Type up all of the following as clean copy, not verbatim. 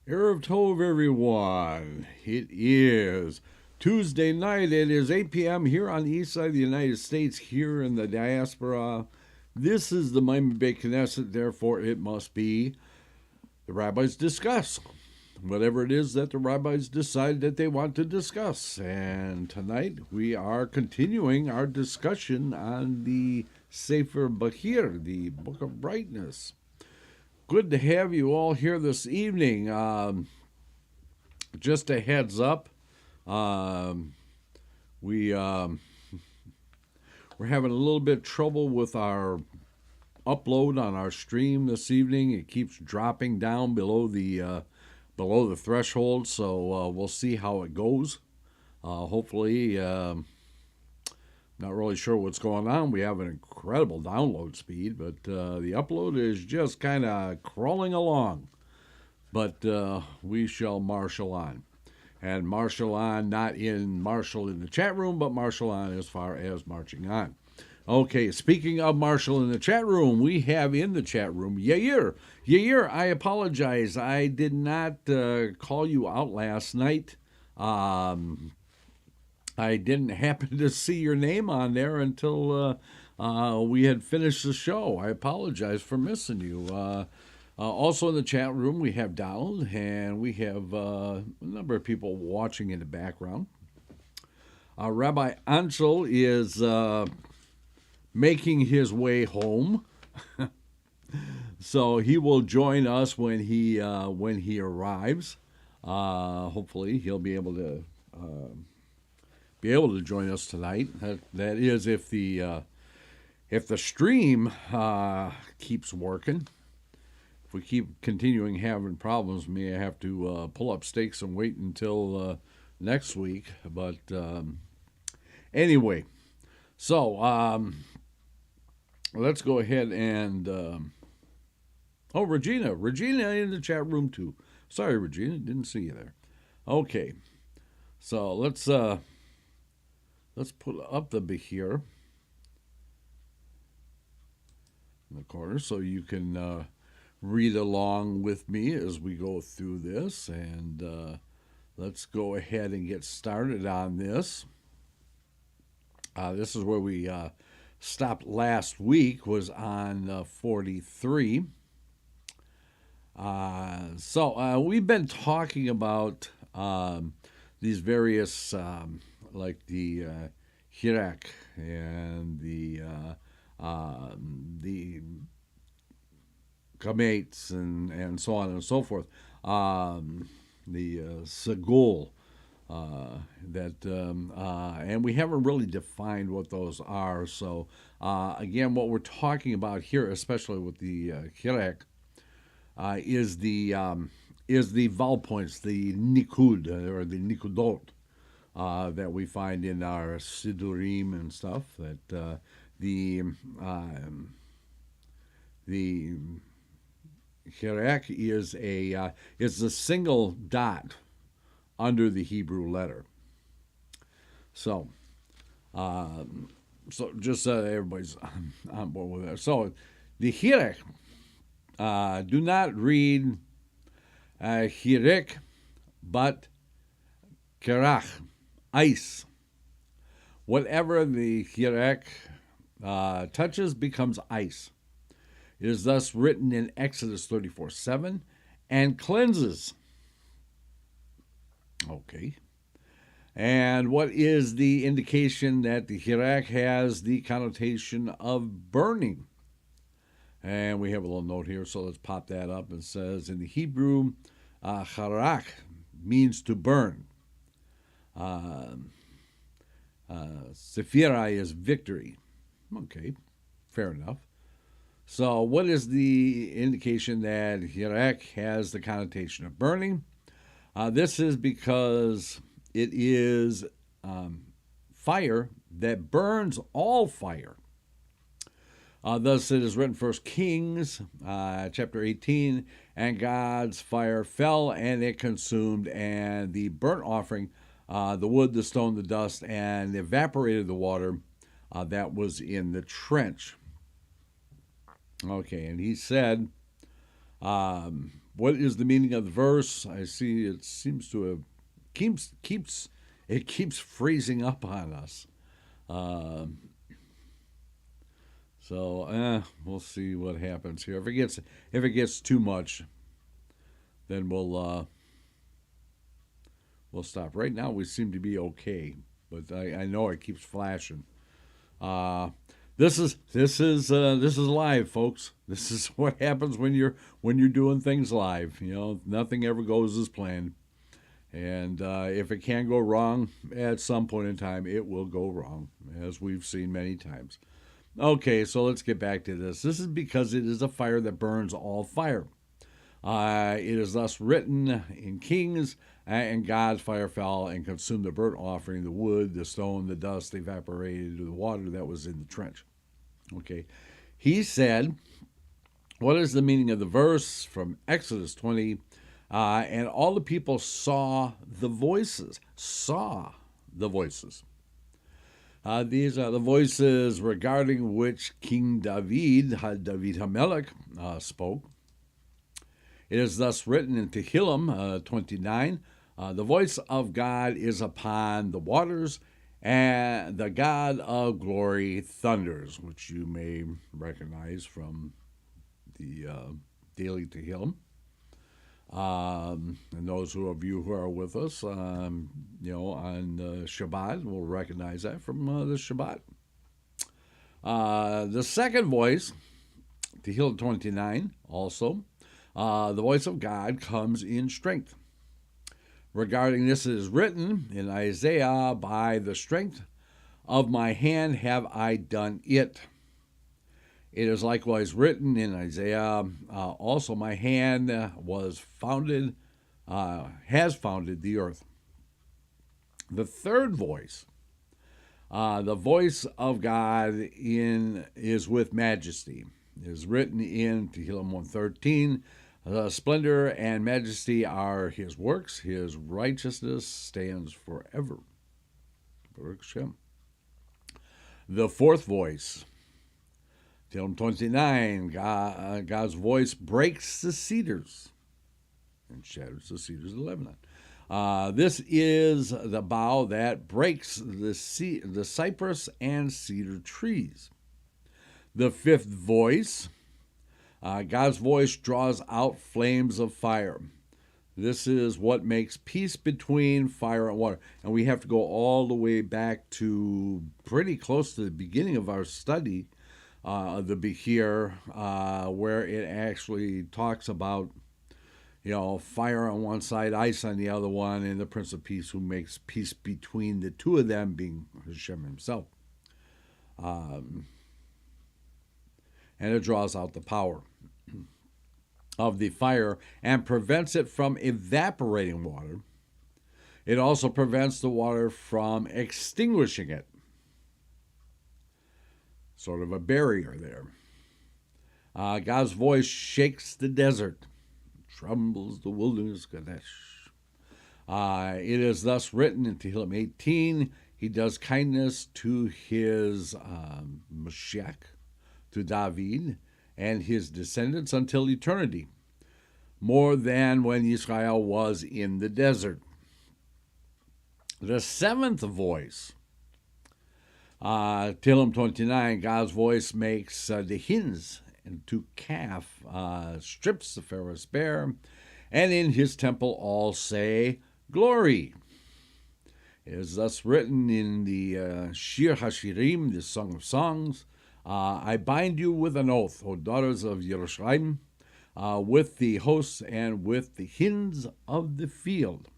Erev Tov, everyone. It is Tuesday night. It is 8 p.m. here on the east side of the United States, here in the diaspora. This is the Maimon Beit Knesset, therefore it must be the Rabbis Discuss. Whatever it is that the rabbis decide that they want to discuss. And tonight we are continuing our discussion on the Sefer Bahir, the Book of Brightness. Good to have you all here this evening. Just a heads up, we're having a little bit of trouble with our upload on our stream this evening. It keeps dropping down below the threshold, so we'll see how it goes. Hopefully, not really sure what's going on. We have an incredible download speed, but the upload is just kind of crawling along. But we shall marshal on. And marshal on, not in marshal in the chat room, but marshal on as far as marching on. Okay, speaking of marshal in the chat room, we have in the chat room Yair. Yair, I apologize. I did not call you out last night. I didn't happen to see your name on there until we had finished the show. I apologize for missing you. Also in the chat room, we have Donald, and we have a number of people watching in the background. Rabbi Ancel is making his way home, so he will join us when he arrives. Hopefully, he'll be able to join us tonight. That is, if the stream keeps working. If we keep continuing having problems, may I have to pull up stakes and wait until next week. But anyway, so let's go ahead and Regina in the chat room too. Sorry, Regina, didn't see you there. Okay, so let's put up the Bahir in the corner so you can read along with me as we go through this. And let's go ahead and get started on this. This is where we stopped last week, was on 43. So we've been talking about these various like the Hirak and the Kamates and so on and so forth. The Segul, and we haven't really defined what those are. So again, what we're talking about here, especially with the Hirak, is the vowel points, the nikud or the nikudot. That we find in our sidurim and stuff. That the hirak is a single dot under the Hebrew letter. So just so everybody's on board with that. So the hirak, do not read hirik, but kerach. Ice. Whatever the hirak touches becomes ice. It is thus written in Exodus 34:7 and cleanses. Okay. And what is the indication that the hirak has the connotation of burning? And we have a little note here, so let's pop that up. It says in the Hebrew, harak means to burn. Sephira is victory. Okay, fair enough. So what is the indication that hirak has the connotation of burning? This is because it is fire that burns all fire. Thus it is written, 1 Kings chapter 18, and God's fire fell and it consumed, and the burnt offering, the wood, the stone, the dust, and evaporated the water that was in the trench. Okay, and he said, What is the meaning of the verse? I see it seems to have keeps freezing up on us. So we'll see what happens here. If it gets too much, then we'll stop. Right now we seem to be okay, but I know it keeps flashing. This is live, folks. This is what happens when you're doing things live. Nothing ever goes as planned, and if it can go wrong at some point in time, it will go wrong, as we've seen many times. Okay, so let's get back to this. This is because it is a fire that burns all fire. It is thus written in Kings, and God's fire fell and consumed the burnt offering, the wood, the stone, the dust, evaporated the water that was in the trench. Okay, he said, what is the meaning of the verse from Exodus 20? And all the people saw the voices. These are the voices regarding which King David HaMelech, spoke. It is thus written in Tehillim 29, the voice of God is upon the waters, and the God of glory thunders, which you may recognize from the daily Tehillim. And those of you who are with us, on Shabbat, will recognize that from the Shabbat. The second voice, Tehillim 29, also, the voice of God comes in strength. Regarding this, it is written in Isaiah, by the strength of my hand have I done it. It is likewise written in Isaiah, also my hand has founded the earth. The third voice, the voice of God is with majesty. It is written in Tehillim 113, the splendor and majesty are his works, his righteousness stands forever. Baruch Shem. The fourth voice, Tehillim 29, God's voice breaks the cedars and shatters the cedars of Lebanon. This is the bough that breaks the cypress and cedar trees. The fifth voice, God's voice draws out flames of fire. This is what makes peace between fire and water. And we have to go all the way back to pretty close to the beginning of our study, the Bahir, where it actually talks about, fire on one side, ice on the other one, and the Prince of Peace who makes peace between the two of them, being Hashem himself. And it draws out the power of the fire and prevents it from evaporating water. It also prevents the water from extinguishing it. Sort of a barrier there. God's voice shakes the desert, trembles the wilderness, Kadesh. It is thus written in Tehillim 18, he does kindness to his Mashiach, to David and his descendants until eternity, more than when Israel was in the desert. The seventh voice, Tehillim 29, God's voice makes the hins into calf, strips the Pharaoh's bear, and in his temple all say, glory. It is thus written in the Shir HaShirim, the Song of Songs, I bind you with an oath, O daughters of Yerushalayim, with the hosts and with the hins of the field.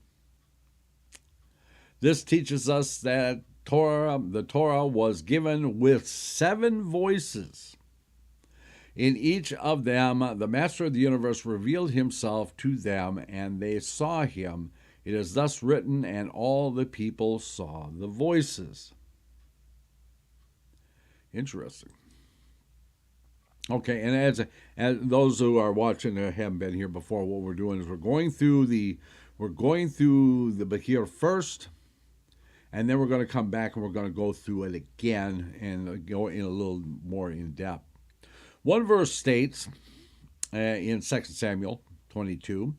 This teaches us that the Torah was given with 7 voices. In each of them, the Master of the universe revealed himself to them, and they saw him. It is thus written, and all the people saw the voices. Interesting. Okay, and as those who are watching that haven't been here before, what we're doing is we're going through the Bahir first, and then we're going to come back and we're going to go through it again and go in a little more in depth. One verse states in 2 Samuel 22.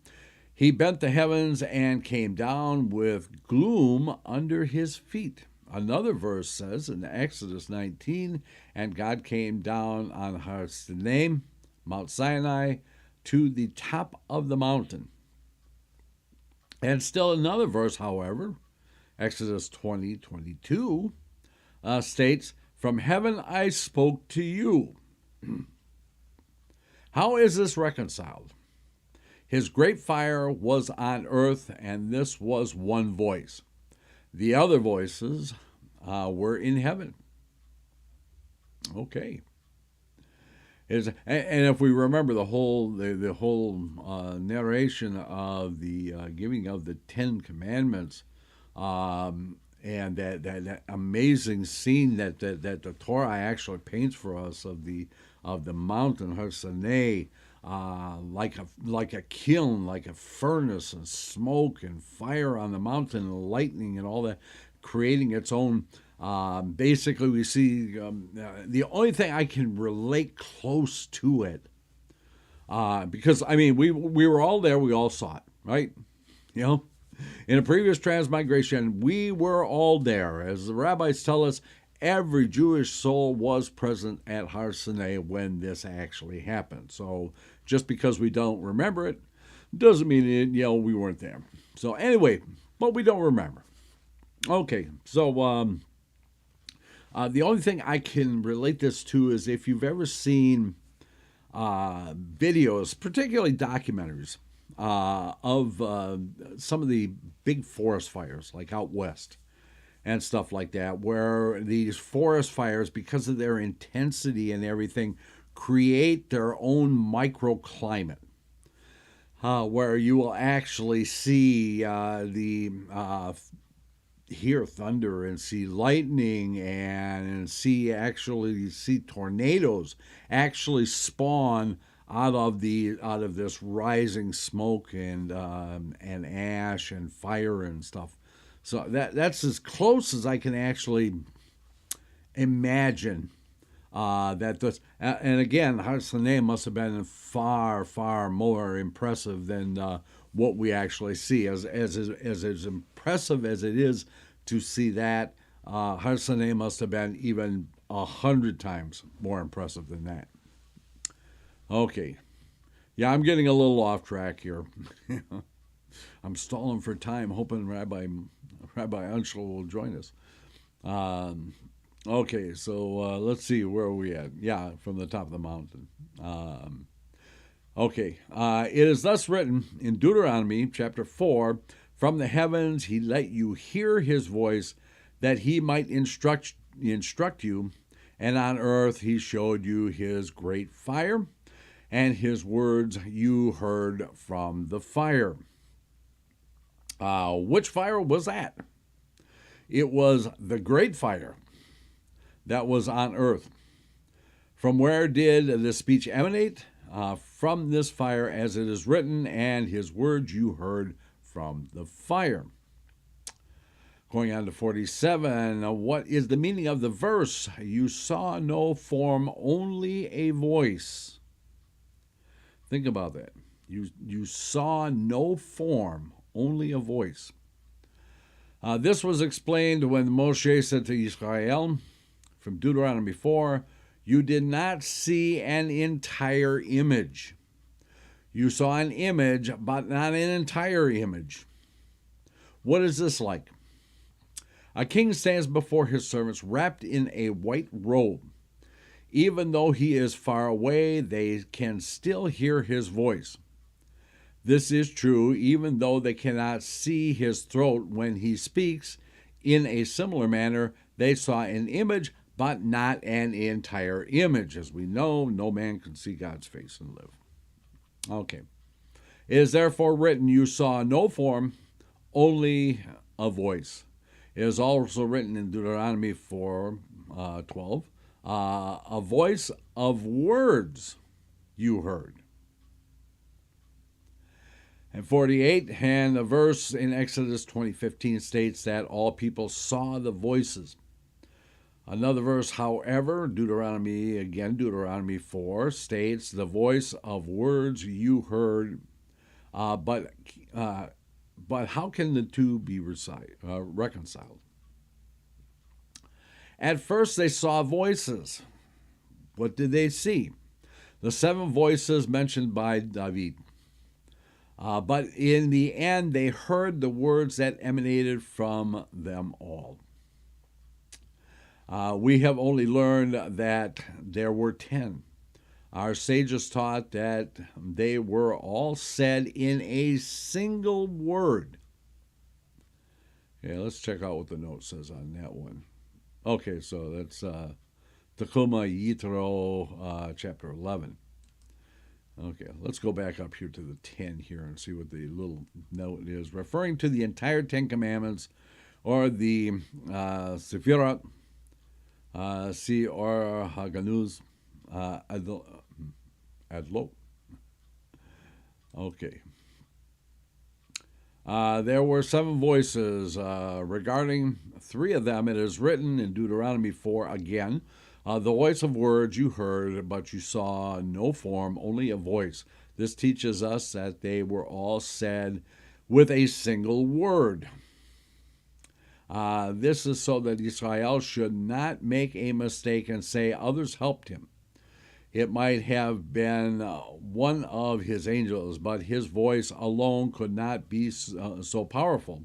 He bent the heavens and came down with gloom under his feet. Another verse says in Exodus 19, and God came down on Har Sinai, Mount Sinai, to the top of the mountain. And still another verse, however, Exodus 20:22, states, from heaven I spoke to you. How is this reconciled? His great fire was on earth, and this was one voice. The other voices were in heaven. Okay. And if we remember the whole narration of the giving of the Ten Commandments, and that amazing scene that the Torah actually paints for us of the mountain Har Sinai, like a kiln, like a furnace, and smoke and fire on the mountain, and lightning and all that, creating its own. Basically, we see the only thing I can relate close to it, because I mean we were all there, we all saw it, right? You know, in a previous transmigration, we were all there. As the rabbis tell us, every Jewish soul was present at Har Sinai when this actually happened. So just because we don't remember it doesn't mean we weren't there. So anyway, but we don't remember. Okay, so the only thing I can relate this to is if you've ever seen videos, particularly documentaries, of some of the big forest fires, like out west and stuff like that, where these forest fires, because of their intensity and everything, create their own microclimate, where you will actually see hear thunder and see lightning and see tornadoes actually spawn out of this rising smoke and ash and fire and stuff. So that's as close as I can actually imagine that this. And again, Har Sinai must have been far, far more impressive than what we actually see. As impressive as it is to see that, Har Sinai must have been even 100 times more impressive than that. Okay. Yeah, I'm getting a little off track here. I'm stalling for time, hoping Rabbi Ancel will join us. Okay, so let's see, where are we at? Yeah, from the top of the mountain. Okay, it is thus written in Deuteronomy chapter 4, from the heavens he let you hear his voice, that he might instruct you, and on earth he showed you his great fire, and his words you heard from the fire. Which fire was that? It was the great fire that was on earth. From where did the speech emanate? From this fire, as it is written, and his words you heard from the fire. Going on to 47, what is the meaning of the verse? You saw no form, only a voice. Think about that. You saw no form, only a voice. This was explained when Moshe said to Israel, from Deuteronomy 4, you did not see an entire image. You saw an image, but not an entire image. What is this like? A king stands before his servants wrapped in a white robe. Even though he is far away, they can still hear his voice. This is true even though they cannot see his throat when he speaks. In a similar manner, they saw an image, but not an entire image. As we know, no man can see God's face and live. Okay. It is therefore written, you saw no form, only a voice. It is also written in Deuteronomy 4:12, a voice of words you heard. And 48, and the verse in Exodus 20:15 states that all people saw the voices. Another verse, however, Deuteronomy 4, states the voice of words you heard. Uh, but uh, but how can the two be reconciled? At first, they saw voices. What did they see? The seven voices mentioned by David. But in the end, they heard the words that emanated from them all. We have only learned that there were 10. Our sages taught that they were all said in a single word. Yeah, let's check out what the note says on that one. Okay, so that's Takuma Yitro, chapter 11. Okay, let's go back up here to the 10 here and see what the little note is. Referring to the entire 10 Commandments, or the Sefirat, Si or Haganuz, Adlo. Okay. There were seven voices. Regarding three of them, it is written in Deuteronomy 4 again. The voice of words you heard, but you saw no form, only a voice. This teaches us that they were all said with a single word. This is so that Israel should not make a mistake and say others helped him. It might have been one of his angels, but his voice alone could not be so powerful.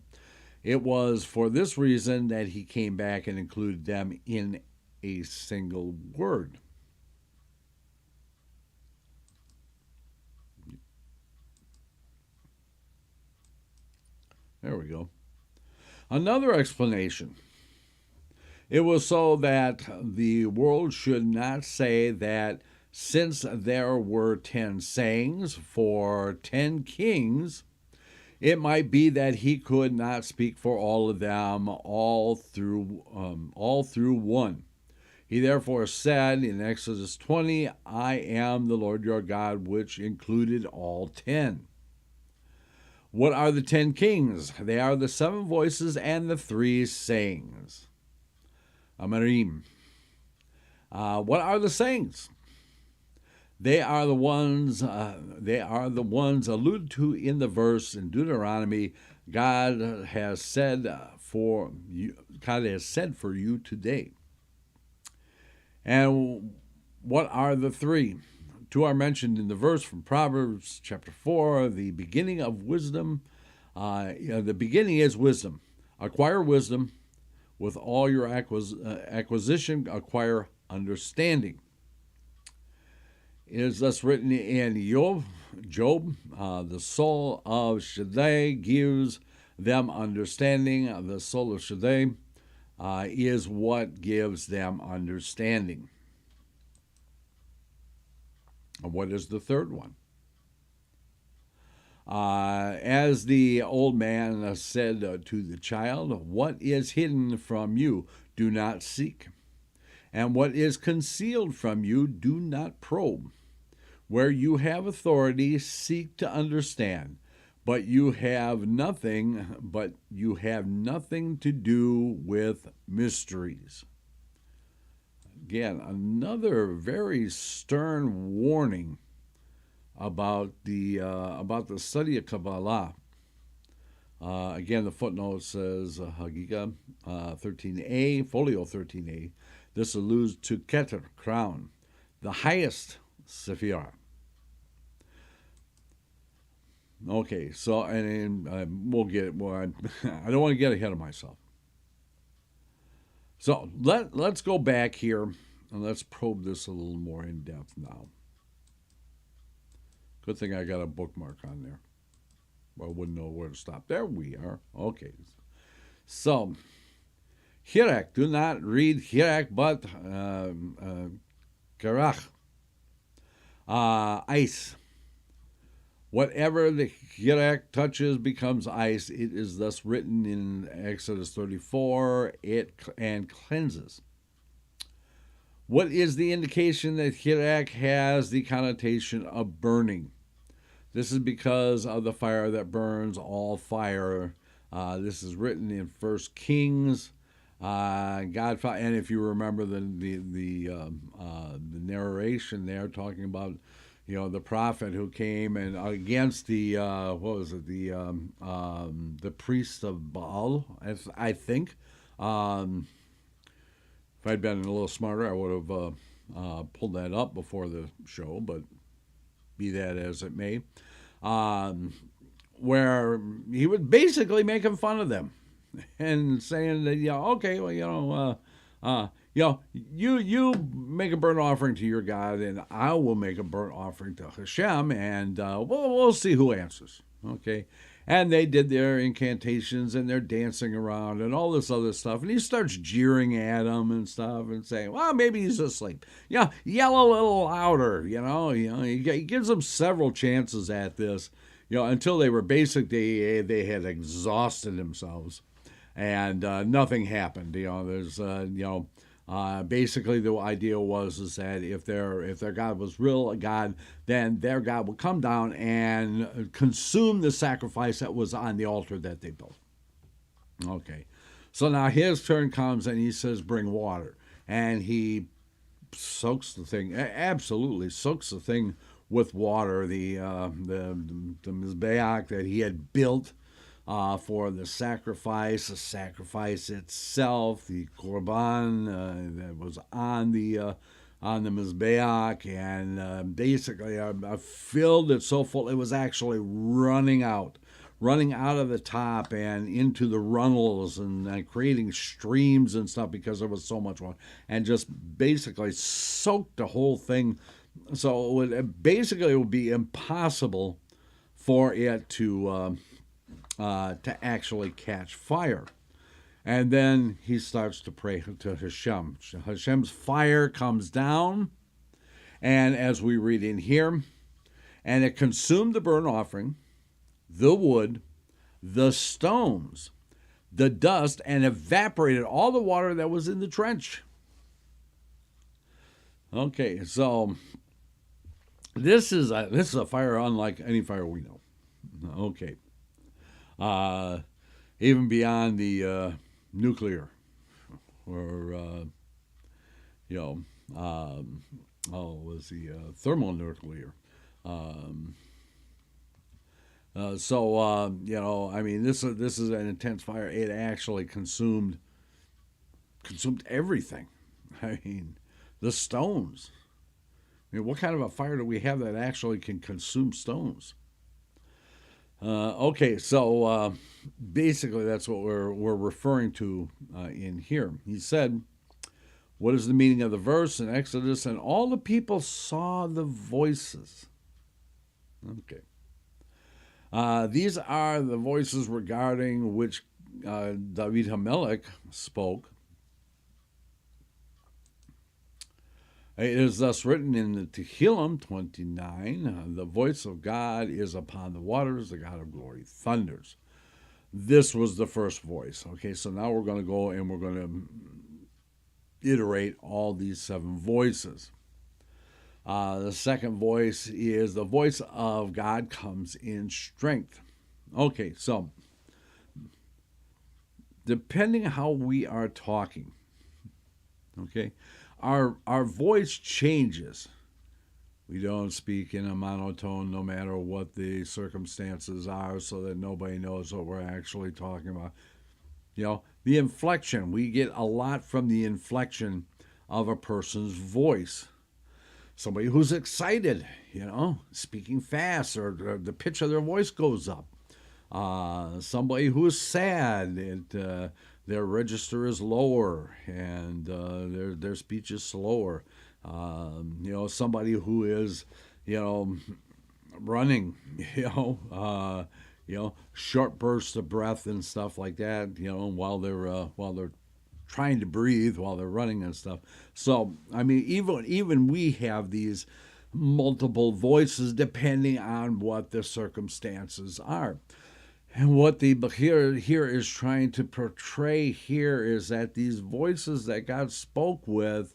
It was for this reason that he came back and included them in a single word. There we go. Another explanation. It was so that the world should not say that since there were 10 sayings for 10 kings, it might be that he could not speak for all of them all through one. He therefore said in Exodus 20, I am the Lord your God, which included all 10. What are the 10 kings? They are the seven voices and the three sayings. Amarim. What are the sayings? They are the ones. Alluded to in the verse in Deuteronomy. God has said for you. God has said for you today. And what are the three? Two are mentioned in the verse from Proverbs chapter 4. The beginning of wisdom. The beginning is wisdom. Acquire wisdom. With all your acquisition, acquire understanding. It is thus written in Job, the soul of Shaddai gives them understanding. The soul of Shaddai is what gives them understanding. And what is the third one? As the old man said to the child, what is hidden from you, do not seek. And what is concealed from you, do not probe. Where you have authority, seek to understand. But you have nothing to do with mysteries. Again, another very stern warning about the study of Kabbalah. Again, the footnote says Hagiga 13a, folio 13a. This alludes to Keter, crown, the highest Sephirah. Okay, so and we'll get it. Well, I don't want to get ahead of myself. So let's go back here and let's probe this a little more in depth now. Good thing I got a bookmark on there. I wouldn't know where to stop. There we are. Okay. So, Hirak. Do not read Hirak, but Karach. Ice. Whatever the Hirak touches becomes ice. It is thus written in Exodus 34, and cleanses. What is the indication that Hirak has the connotation of burning? This is because of the fire that burns all fire. This is written in 1 Kings. God, and if you remember the narration there, talking about the prophet who came and against the what was it, the priest of Baal, I think. Um, if I'd been a little smarter, I would have pulled that up before the show, but be that as it may. Um, where he was basically making fun of them and saying that, okay, well, you make a burnt offering to your God, and I will make a burnt offering to Hashem, and we'll see who answers. Okay, and they did their incantations and they're dancing around and all this other stuff, and he starts jeering at him and stuff and saying, well, maybe he's asleep. Yeah, yell a little louder. He gives them several chances at this. Until they were basically they had exhausted themselves, and nothing happened. There's basically the idea is that if their God was real God, then their God would come down and consume the sacrifice that was on the altar that they built. Okay, so now his turn comes and he says, "Bring water," and he soaks the thing, absolutely soaks the thing with water, the mizbeach that he had built for the sacrifice itself, the korban that was on the mizbeach, and basically filled it so full it was actually running out of the top and into the runnels and creating streams and stuff because there was so much water, and just basically soaked the whole thing. So it would be impossible for it to actually catch fire. And then he starts to pray to Hashem. Hashem's fire comes down, and as we read in here, and it consumed the burnt offering, the wood, the stones, the dust, and evaporated all the water that was in the trench. Okay, so this is a fire unlike any fire we know. Okay, even beyond the nuclear, or was the thermonuclear. I mean, this is an intense fire. It actually consumed everything. I mean, the stones. I mean, what kind of a fire do we have that actually can consume stones? Okay, so basically that's what we're referring to in here. He said, what is the meaning of the verse in Exodus? And all the people saw the voices. Okay. These are the voices regarding which David HaMelech spoke. It is thus written in the Tehillim 29, the voice of God is upon the waters, the God of glory thunders. This was the first voice. Okay, so now we're going to go and we're going to iterate all these 7 voices. The second voice is the voice of God comes in strength. Okay, so depending how we are talking, okay, our voice changes. We don't speak in a monotone no matter what the circumstances are, so that nobody knows what we're actually talking about. The inflection, we get a lot from the inflection of a person's voice. Somebody who's excited, speaking fast, or the pitch of their voice goes up. Somebody who is sad, their register is lower, and their speech is slower. Somebody who is, running, short bursts of breath and stuff like that, while they're trying to breathe while they're running and stuff. So, I mean, even we have these multiple voices depending on what the circumstances are. And what the Bahir here is trying to portray here is that these voices that God spoke with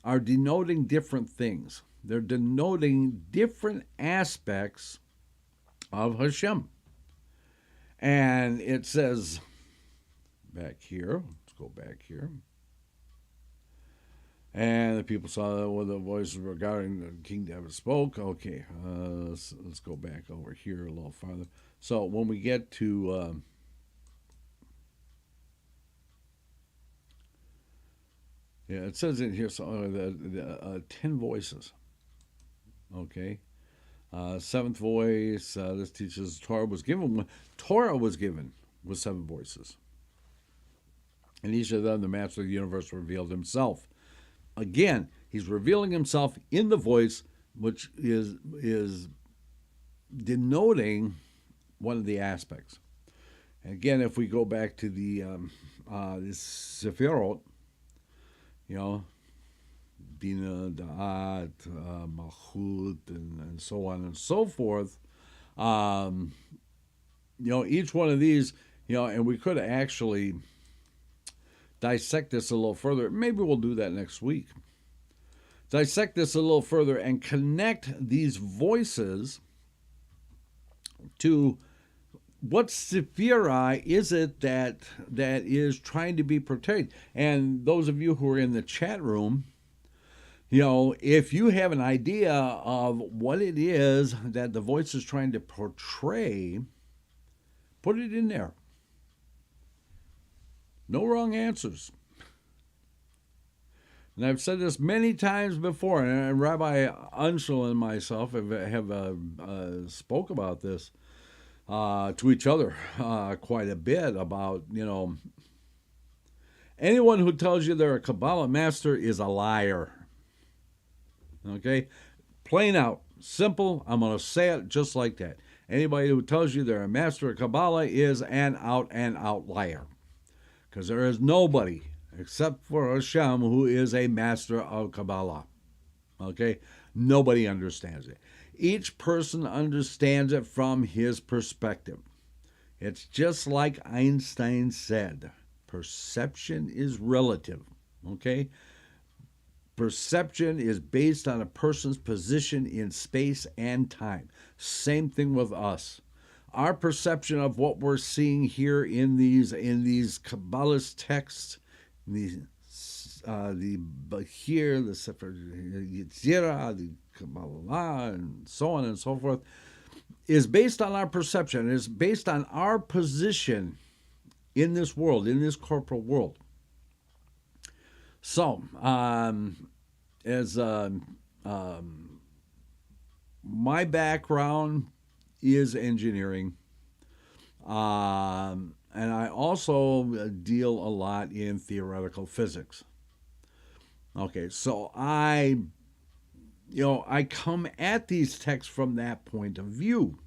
are denoting different things. They're denoting different aspects of Hashem. And it says back here, let's go back here. And the people saw what the voices regarding the King David spoke. Okay, let's go back over here a little farther. So when we get to yeah, it says in here so the 10 voices. Okay, seventh voice. This teaches Torah was given. Torah was given with 7 voices, and each of them, the Master of the universe, revealed himself. Again, he's revealing himself in the voice, which is denoting one of the aspects. And again, if we go back to the Sephirot, Bina, Da'at, Malchut, and so on and so forth, each one of these, and we could actually dissect this a little further. Maybe we'll do that next week. Dissect this a little further and connect these voices to what sephira is it that is trying to be portrayed. And those of you who are in the chat room, if you have an idea of what it is that the voice is trying to portray, put it in there. No wrong answers. And I've said this many times before, and Rabbi Ancel and myself have spoke about this to each other quite a bit about, anyone who tells you they're a Kabbalah master is a liar. Okay? Plain out. Simple. I'm going to say it just like that. Anybody who tells you they're a master of Kabbalah is an out-and-out liar. Because there is nobody except for Hashem who is a master of Kabbalah. Okay? Nobody understands it. Each person understands it from his perspective. It's just like Einstein said, perception is relative. Okay? Perception is based on a person's position in space and time. Same thing with us. Our perception of what we're seeing here in these Kabbalist texts, the Bahir, the Sefer Yetzirah, the Kabbalah, and so on and so forth, is based on our perception. Is based on our position in this world, in this corporal world. So, my background is engineering, and I also deal a lot in theoretical physics. Okay, so I come at these texts from that point of view.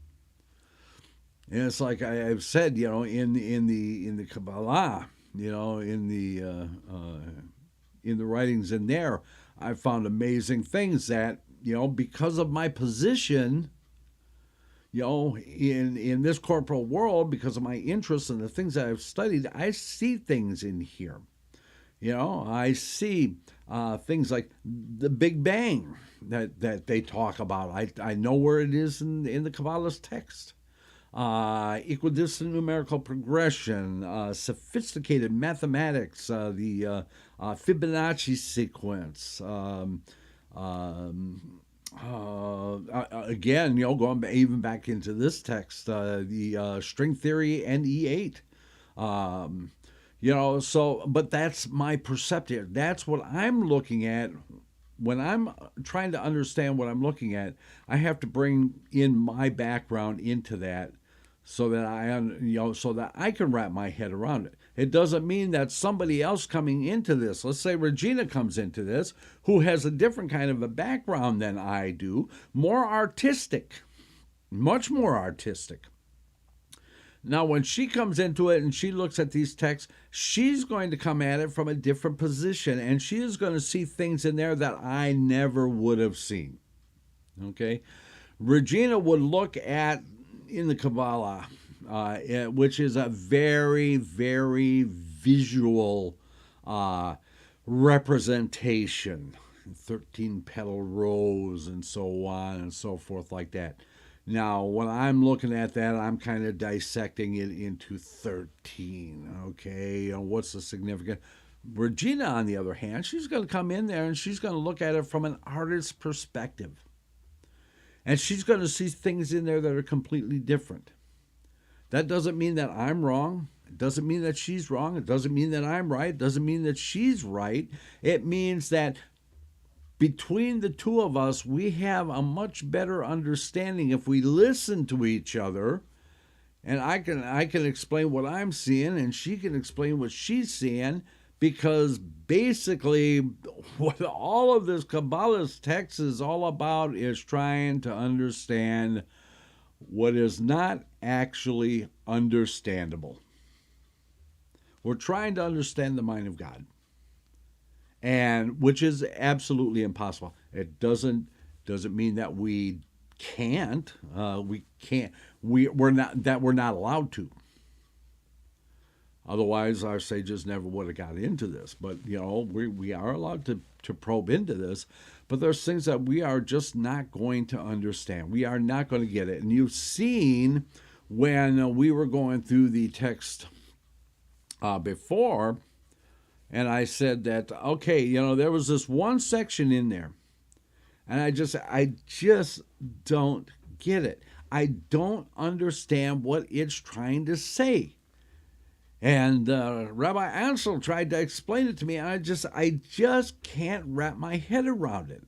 And it's like I've said, in the Kabbalah, in the writings in there, I found amazing things that, because of my position, in this corporal world, because of my interests and the things that I've studied, I see things in here. I see things like the Big Bang that they talk about. I know where it is in the Kabbalist text. Equidistant numerical progression, sophisticated mathematics, the Fibonacci sequence. Again, going even back into this text, the string theory and E8. But that's my perceptive. That's what I'm looking at. When I'm trying to understand what I'm looking at, I have to bring in my background into that, so that I can wrap my head around it. It doesn't mean that somebody else coming into this, let's say Regina comes into this, who has a different kind of a background than I do, more artistic, much more artistic. Now, when she comes into it and she looks at these texts, she's going to come at it from a different position, and she is going to see things in there that I never would have seen. Okay? Regina would look at, in the Kabbalah, which is a very, very visual representation, 13 petal rose and so on and so forth like that. Now, when I'm looking at that, I'm kind of dissecting it into 13, okay? What's the significance? Regina, on the other hand, she's going to come in there and she's going to look at it from an artist's perspective. And she's going to see things in there that are completely different. That doesn't mean that I'm wrong. It doesn't mean that she's wrong. It doesn't mean that I'm right. It doesn't mean that she's right. It means that between the two of us, we have a much better understanding if we listen to each other. And I can explain what I'm seeing, and she can explain what she's seeing, because basically what all of this Kabbalist text is all about is trying to understand what is not actually understandable. We're trying to understand the mind of God, and which is absolutely impossible. It doesn't mean that we can't. We can't. We're not allowed to. Otherwise, our sages never would have got into this. But we are allowed to probe into this. But there's things that we are just not going to understand. We are not going to get it. And you've seen when we were going through the text before, and I said that, okay, there was this one section in there, and I just don't get it. I don't understand what it's trying to say. And Rabbi Ancel tried to explain it to me, and I just can't wrap my head around it,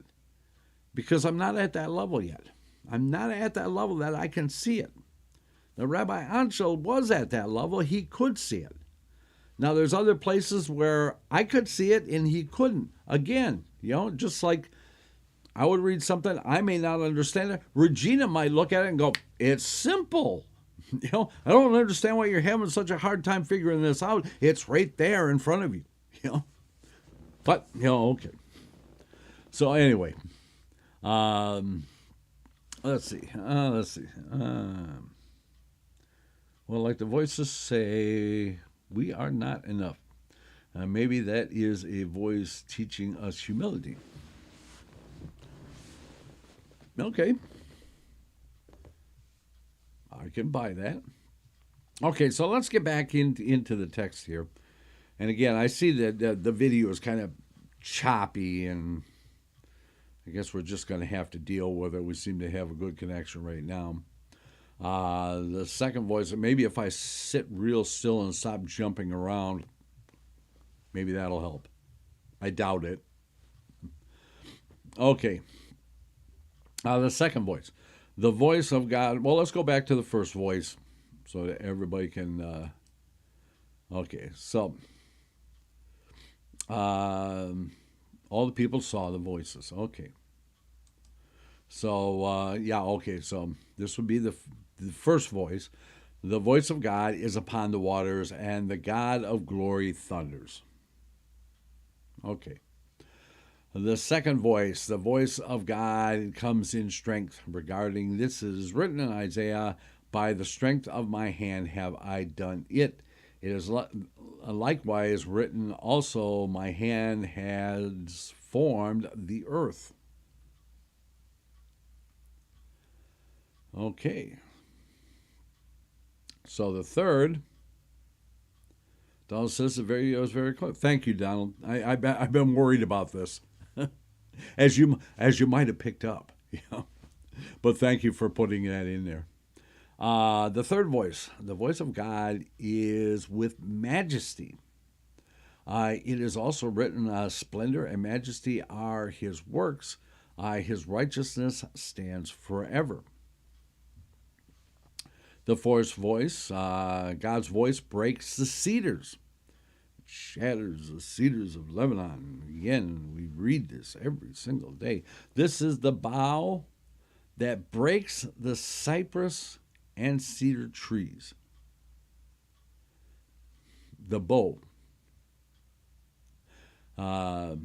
because I'm not at that level yet. I'm not at that level that I can see it. The Rabbi Ancel was at that level. He could see it. Now, there's other places where I could see it and he couldn't. Again, just like I would read something, I may not understand it. Regina might look at it and go, it's simple. I don't understand why you're having such a hard time figuring this out. It's right there in front of you. But, okay. So anyway, let's see. Well, like the voices say, we are not enough. Maybe that is a voice teaching us humility. Okay. I can buy that. Okay, so let's get back into the text here. And again, I see that the video is kind of choppy, and I guess we're just going to have to deal with it. We seem to have a good connection right now. The second voice, maybe if I sit real still and stop jumping around, maybe that'll help. I doubt it. Okay. The second voice, the voice of God. Well, let's go back to the first voice so that everybody can. Okay, so all the people saw the voices. Okay. So, okay, so this would be the first voice. The voice of God is upon the waters, and the God of glory thunders. Okay. The second voice, the voice of God, comes in strength regarding this is written in Isaiah, by the strength of my hand have I done it. It is likewise written also, my hand has formed the earth. Okay. So the third, Donald says it was very close. Thank you, Donald. I've been worried about this, as you might have picked up. But thank you for putting that in there. The third voice, the voice of God, is with majesty. It is also written, splendor and majesty are his works. His righteousness stands forever. The fourth voice, God's voice breaks the cedars, shatters the cedars of Lebanon. Again, we read this every single day. This is the bough that breaks the cypress and cedar trees. The bow. The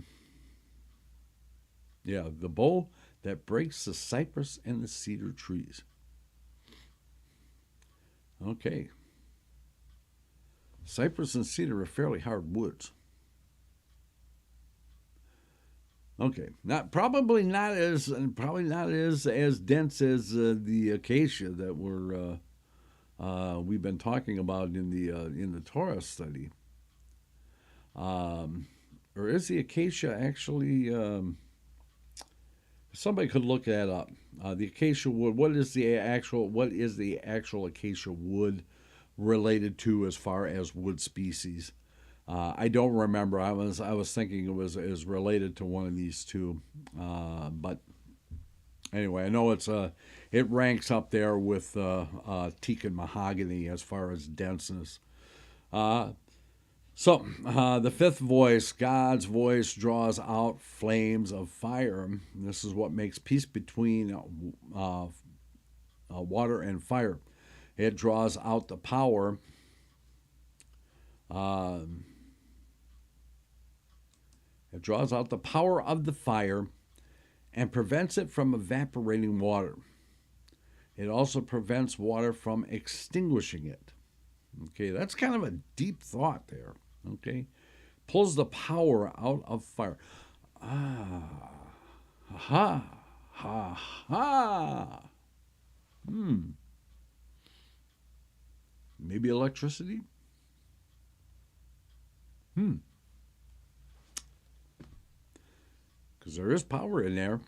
bow that breaks the cypress and the cedar trees. Okay. Cypress and cedar are fairly hard woods. Okay, probably not as dense as the acacia that we've been talking about in the Torah study. Or is the acacia actually? Somebody could look that up. The acacia wood. What is the actual acacia wood related to as far as wood species? I don't remember. I was thinking it was related to one of these two, but anyway, I know it ranks up there with teak and mahogany as far as denseness. Uh, the fifth voice, God's voice, draws out flames of fire. This is what makes peace between water and fire. It draws out the power. Uh, it draws out the power of the fire and prevents it from evaporating water. It also prevents water from extinguishing it. Okay, that's kind of a deep thought there. Okay, pulls the power out of fire. Ah, ha, ha, ha. Maybe electricity? Because there is power in there.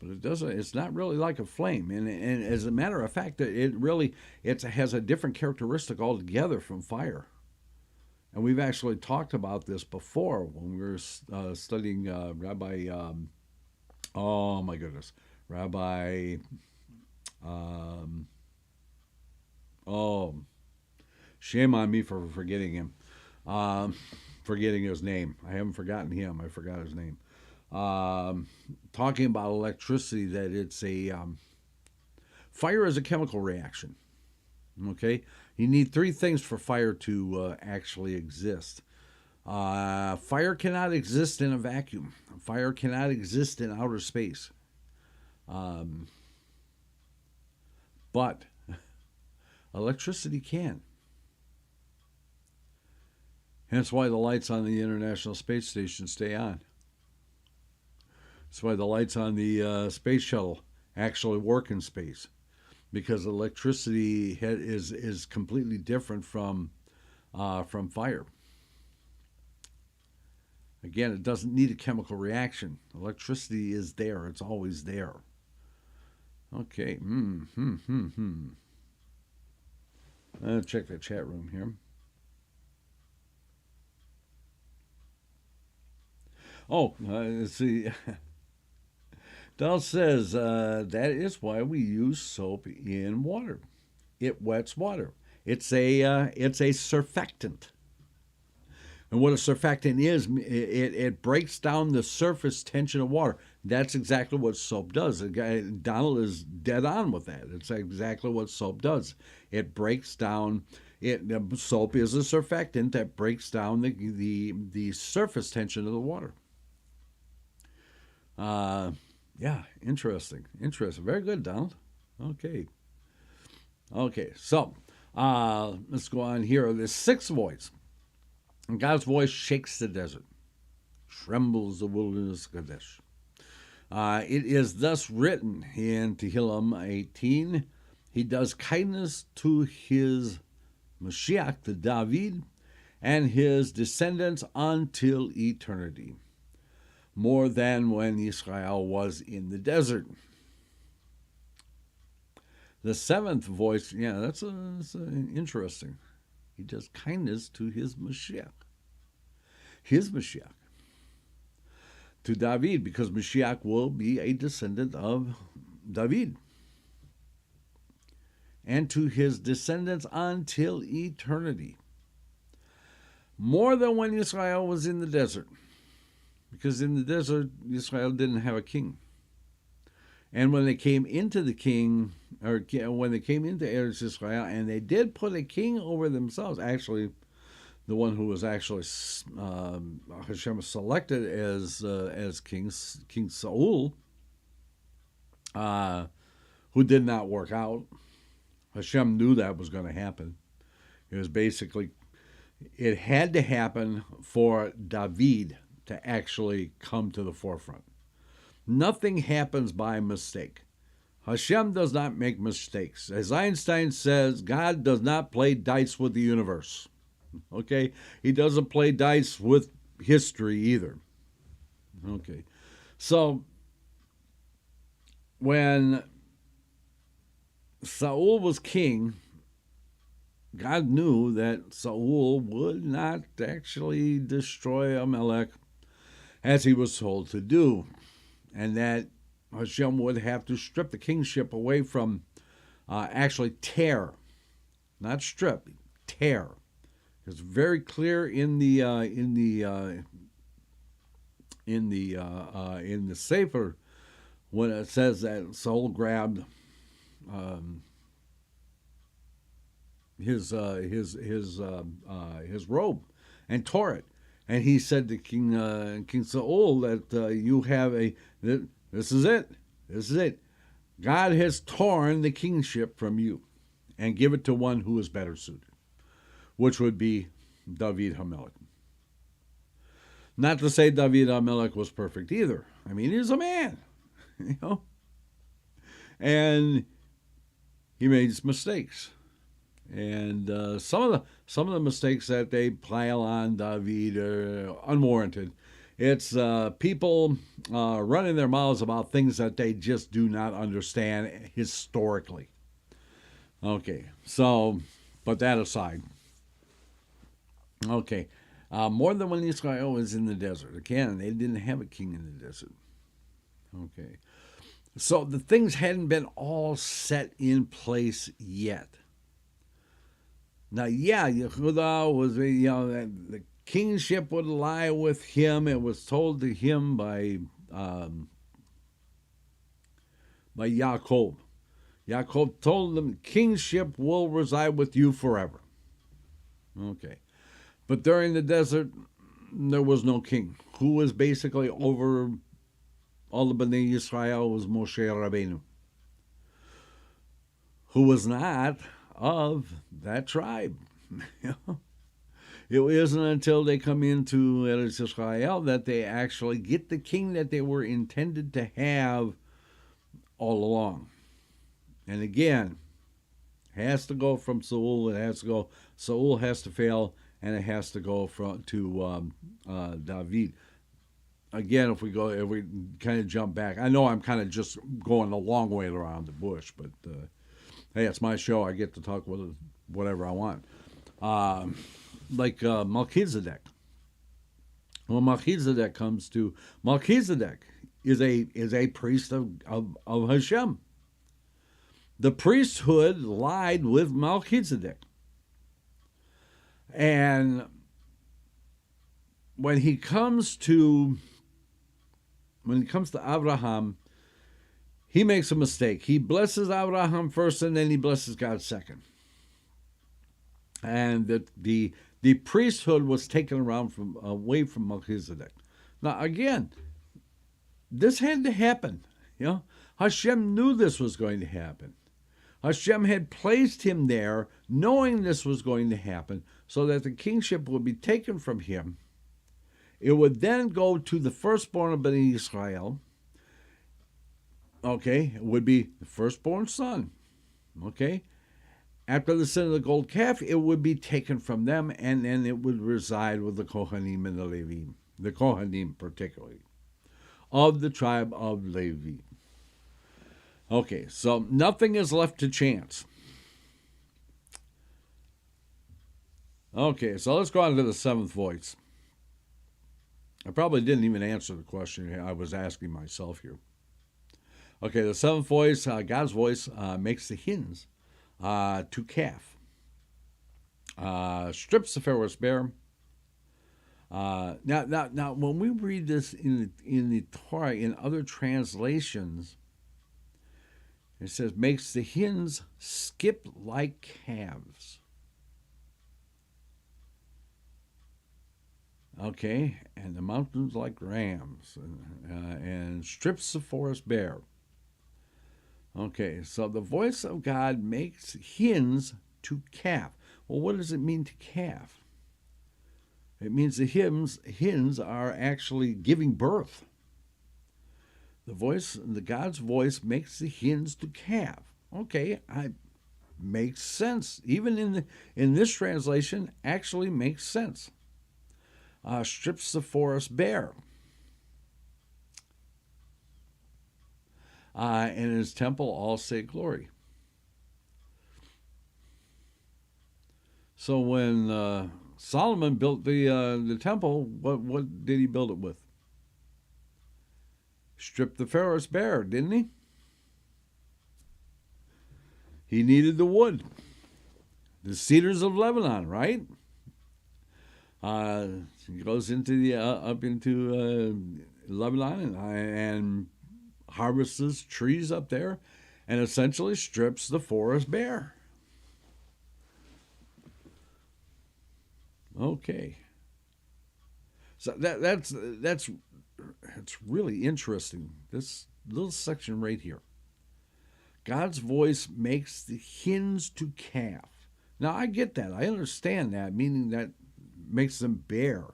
But it's not really like a flame. And as a matter of fact, it has a different characteristic altogether from fire. And we've actually talked about this before when we were studying Rabbi, oh my goodness, Rabbi, oh, shame on me for forgetting him, forgetting his name. I haven't forgotten him, I forgot his name. Talking about electricity, that it's fire is a chemical reaction. Okay, you need three things for fire to actually exist. Fire cannot exist in a vacuum. Fire cannot exist in outer space. But electricity can. Hence why the lights on the International Space Station stay on. That's why the lights on the space shuttle actually work in space, because electricity is completely different from fire. Again, it doesn't need a chemical reaction. Electricity is there; it's always there. Okay. Let's check the chat room here. Oh, let's see. Dal says that is why we use soap in water. It wets water. It's a surfactant. And what a surfactant is, it breaks down the surface tension of water. That's exactly what soap does. Donald is dead on with that. It's exactly what soap does. It breaks down. Soap is a surfactant that breaks down the surface tension of the water. Yeah, interesting. Very good, Donald. Okay. So let's go on here. The sixth voice. And God's voice shakes the desert, trembles the wilderness Kadesh. It is thus written in Tehillim 18. He does kindness to his Mashiach, to David, and his descendants until eternity, more than when Israel was in the desert. The seventh voice, that's interesting. He does kindness to his Mashiach. To David, because Mashiach will be a descendant of David. And to his descendants until eternity. More than when Israel was in the desert. Because in the desert, Israel didn't have a king. And when they came into when they came into Eretz Israel, and they did put a king over themselves, actually, the one who was actually Hashem selected as King Saul, who did not work out. Hashem knew that was going to happen. It was basically, it had to happen for David to actually come to the forefront. Nothing happens by mistake. Hashem does not make mistakes. As Einstein says, God does not play dice with the universe. Okay, he doesn't play dice with history either. Okay, so when Saul was king, God knew that Saul would not actually destroy Amalek as he was told to do, and that Hashem would have to strip the kingship away from, actually tear, not strip, tear. It's very clear in the Sefer when it says that Saul grabbed his robe and tore it, and he said to King Saul that you have this is it, this is it. God has torn the kingship from you, and give it to one who is better suited, which would be David HaMelech. Not to say David HaMelech was perfect either. I mean, he was a man, and he made mistakes. And some of the mistakes that they pile on David are unwarranted. It's people running their mouths about things that they just do not understand historically. Okay, so, but that aside. Okay, more than when Israel was in the desert. Again, they didn't have a king in the desert. Okay, so the things hadn't been all set in place yet. Now, yeah, Yehuda was, the kingship would lie with him. It was told to him by Yaakov. Yaakov told him, kingship will reside with you forever. Okay. But during the desert, there was no king. Who was basically over all the Bnei Yisrael was Moshe Rabbeinu, who was not of that tribe. It isn't until they come into Eretz Yisrael that they actually get the king that they were intended to have all along. And again, it has to go from Saul. Saul has to fail, and it has to go to David. Again, if we kind of jump back, I know I'm kind of just going a long way around the bush, but hey, it's my show. I get to talk with whatever I want. Like Melchizedek. When Melchizedek comes to, Melchizedek is a priest of Hashem. The priesthood lied with Melchizedek. And when he comes to Abraham, he makes a mistake. He blesses Abraham first, and then he blesses God second. And the priesthood was taken away from Melchizedek. Now, again, this had to happen. Hashem knew this was going to happen. Hashem had placed him there knowing this was going to happen so that the kingship would be taken from him. It would then go to the firstborn of Bnei Israel. Okay, it would be the firstborn son. Okay, after the sin of the gold calf, it would be taken from them, and then it would reside with the Kohanim and the Levim, the Kohanim particularly, of the tribe of Levi. Okay, so nothing is left to chance. Okay, so let's go on to the seventh voice. I probably didn't even answer the question I was asking myself here. Okay, the seventh voice, God's voice, makes the hens to calf, strips the Pharaoh's bear. Now, when we read this in the Torah, in other translations, it says, makes the hens skip like calves. Okay, and the mountains like rams, and strips the forest bare. Okay, so the voice of God makes hens to calf. Well, what does it mean to calf? It means the hens are actually giving birth. The God's voice makes the hens to calf. Okay, makes sense. Even in this translation, actually makes sense. Strips the forest bare. In his temple, all say glory. So when Solomon built the temple, what did he build it with? Stripped the forest bare, didn't he? He needed the wood, the cedars of Lebanon, right? He goes into the up into Lebanon and harvests trees up there, and essentially strips the forest bare. Okay, so that's it's really interesting. This little section right here. God's voice makes the hens to calf. Now I get that. I understand that, meaning that makes them bear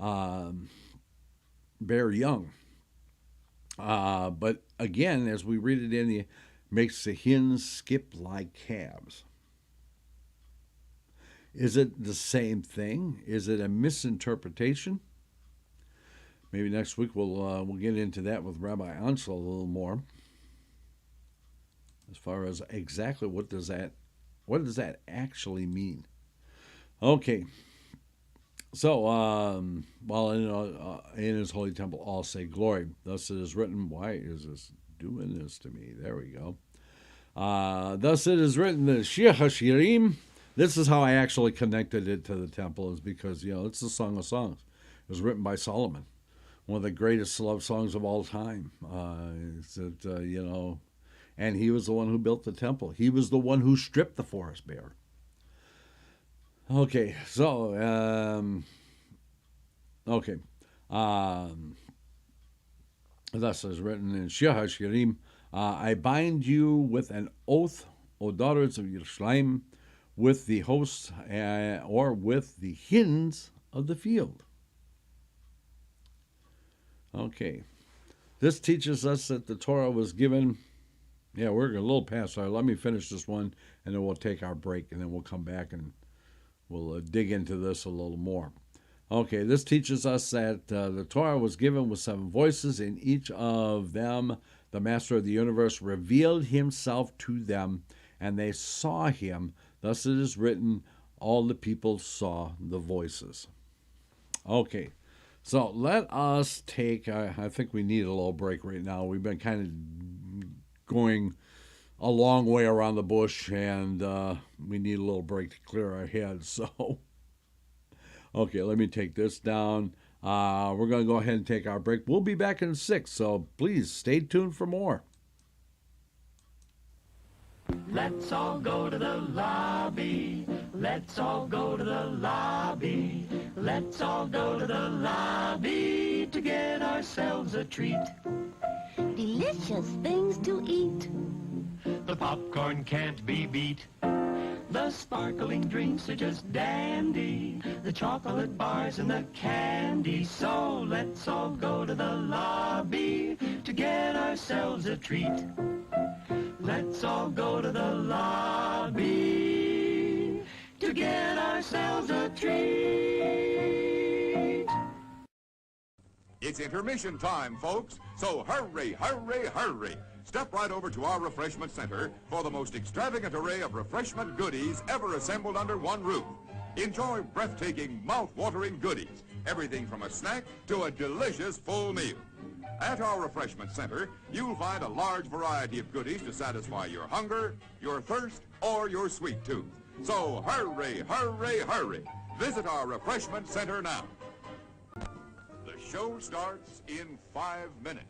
young. But again, as we read it in the, makes the hens skip like calves. Is it the same thing? Is it a misinterpretation? Maybe next week we'll get into that with Rabbi Ancel a little more. As far as exactly what does that actually mean? Okay. So, while in his holy temple, all say glory. Thus it is written. Why is this doing this to me? There we go. Thus it is written, the Shir HaShirim. This is how I actually connected it to the temple, is because, it's the Song of Songs. It was written by Salamon, one of the greatest love songs of all time. And he was the one who built the temple. He was the one who stripped the forest bare. Okay, so, thus is written in Shir HaShirim, I bind you with an oath, O daughters of Yerushalayim, with the hosts, or with the hens of the field. Okay, this teaches us that the Torah was given. Yeah, we're a little past. So let me finish this one, and then we'll take our break, and then we'll come back and we'll dig into this a little more. Okay, this teaches us that the Torah was given with 7 voices. In each of them, the Master of the universe revealed himself to them, and they saw him. Thus it is written, all the people saw the voices. Okay, so let us take, I think we need a little break right now. We've been kind of going a long way around the bush, and we need a little break to clear our heads. So, okay, let me take this down. We're going to go ahead and take our break. We'll be back in 6, so please stay tuned for more. Let's all go to the lobby. Let's all go to the lobby. Let's all go to the lobby to get ourselves a treat. Delicious things to eat. The popcorn can't be beat. The sparkling drinks are just dandy. The chocolate bars and the candy. So let's all go to the lobby to get ourselves a treat. Let's all go to the lobby to get ourselves a treat. It's intermission time, folks, so hurry, hurry, hurry. Step right over to our refreshment center for the most extravagant array of refreshment goodies ever assembled under one roof. Enjoy breathtaking, mouth-watering goodies, everything from a snack to a delicious full meal. At our refreshment center, you'll find a large variety of goodies to satisfy your hunger, your thirst, or your sweet tooth. So hurry, hurry, hurry. Visit our refreshment center now. The show starts in 5 minutes.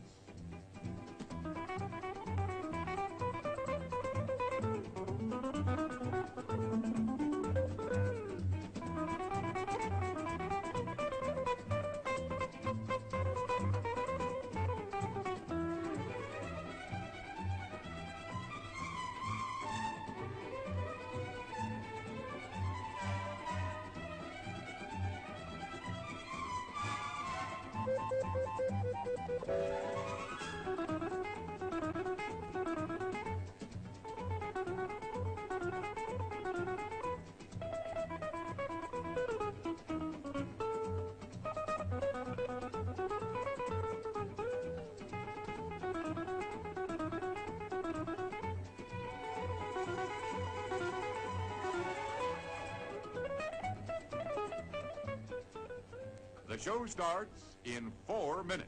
show starts in 4 minutes.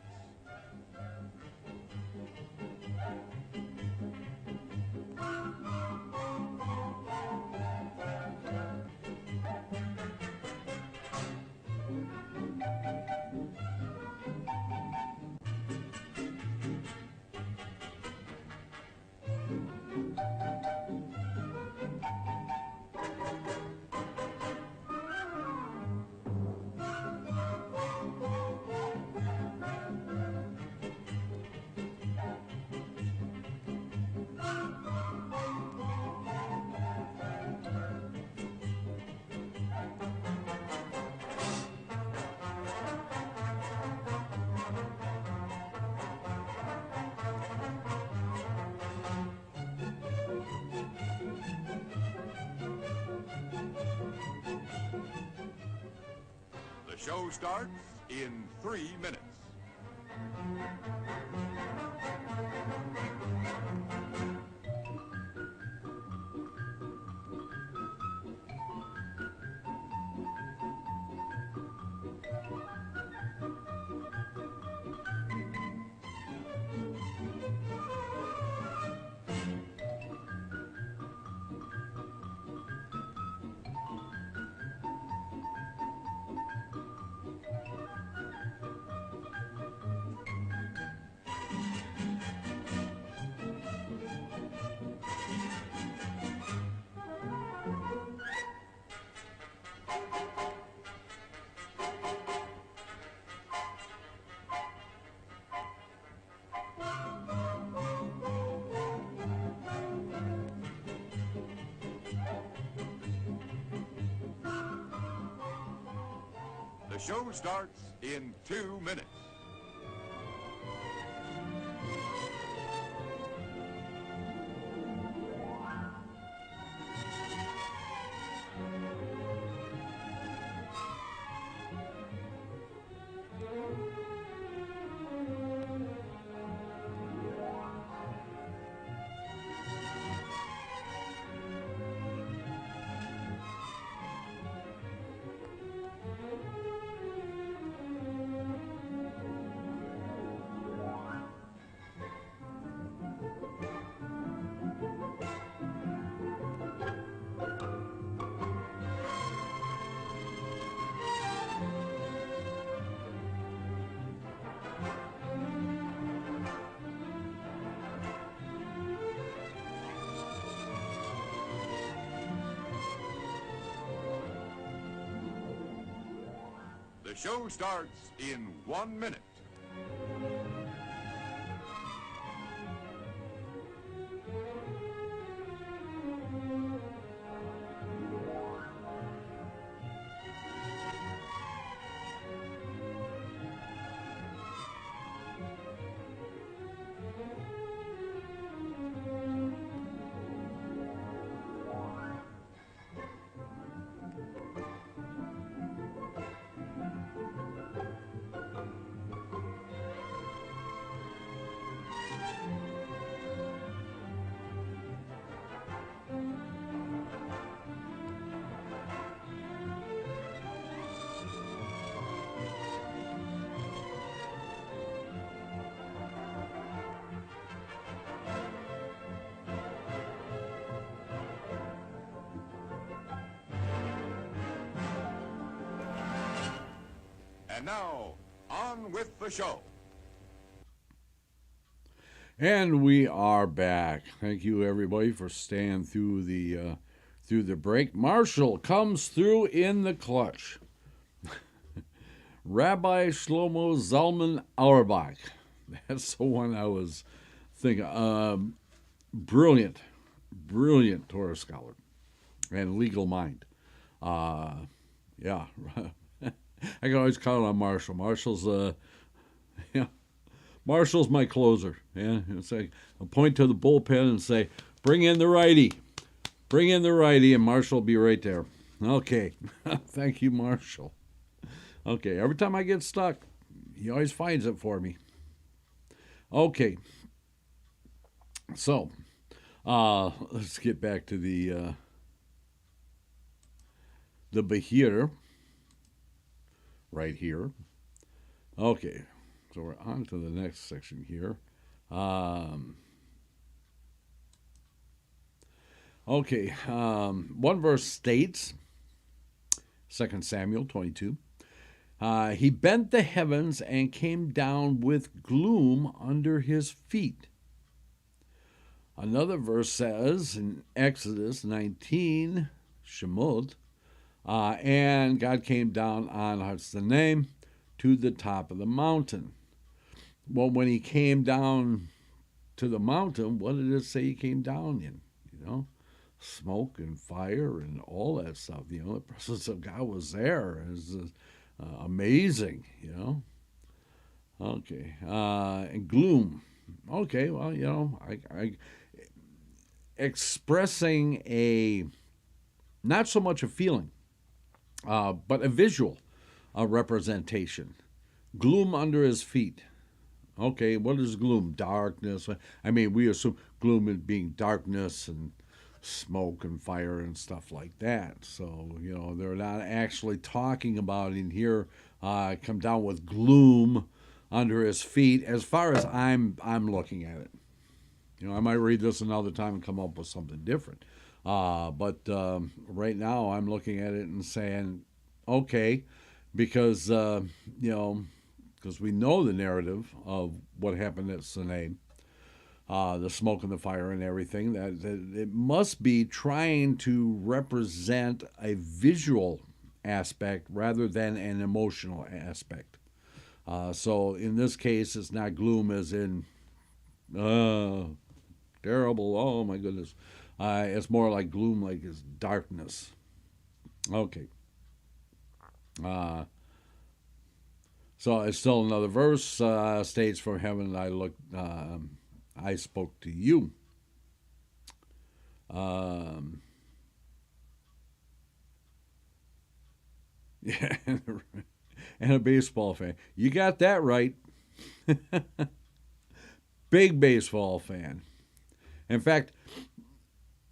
The show starts in 3 minutes. The show starts in 2 minutes. The show starts in 1 minute. And now, on with the show. And we are back. Thank you, everybody, for staying through the break. Marshall comes through in the clutch. Rabbi Shlomo Zalman Auerbach. That's the one I was thinking. Brilliant Torah scholar and legal mind. Yeah. I can always count on Marshall. Marshall's my closer. Yeah, it's like I'll point to the bullpen and say, "Bring in the righty, and Marshall will be right there." Okay, thank you, Marshall. Okay, every time I get stuck, he always finds it for me. Okay, so let's get back to the Bahir right here. Okay, so we're on to the next section here. One verse states, 2 Samuel 22, he bent the heavens and came down with gloom under his feet. Another verse says in Exodus 19, Shemot, and God came down on, what's the name, to the top of the mountain. Well, when he came down to the mountain, what did it say he came down in? Smoke and fire and all that stuff. The presence of God was there. It was amazing, Okay, and gloom. Okay, well, I expressing not so much a feeling, but a visual representation. Gloom under his feet. Okay, what is gloom? Darkness. I mean, we assume gloom as being darkness and smoke and fire and stuff like that. So, they're not actually talking about in here, come down with gloom under his feet, as far as I'm looking at it. I might read this another time and come up with something different. But right now I'm looking at it and saying, okay, because, because we know the narrative of what happened at Sinai, the smoke and the fire and everything, that it must be trying to represent a visual aspect rather than an emotional aspect. So in this case, it's not gloom as in terrible, oh my goodness. It's more like gloom, like it's darkness. Okay. So it's still another verse, states from heaven I spoke to you. Yeah, and a baseball fan. You got that right. Big baseball fan. In fact,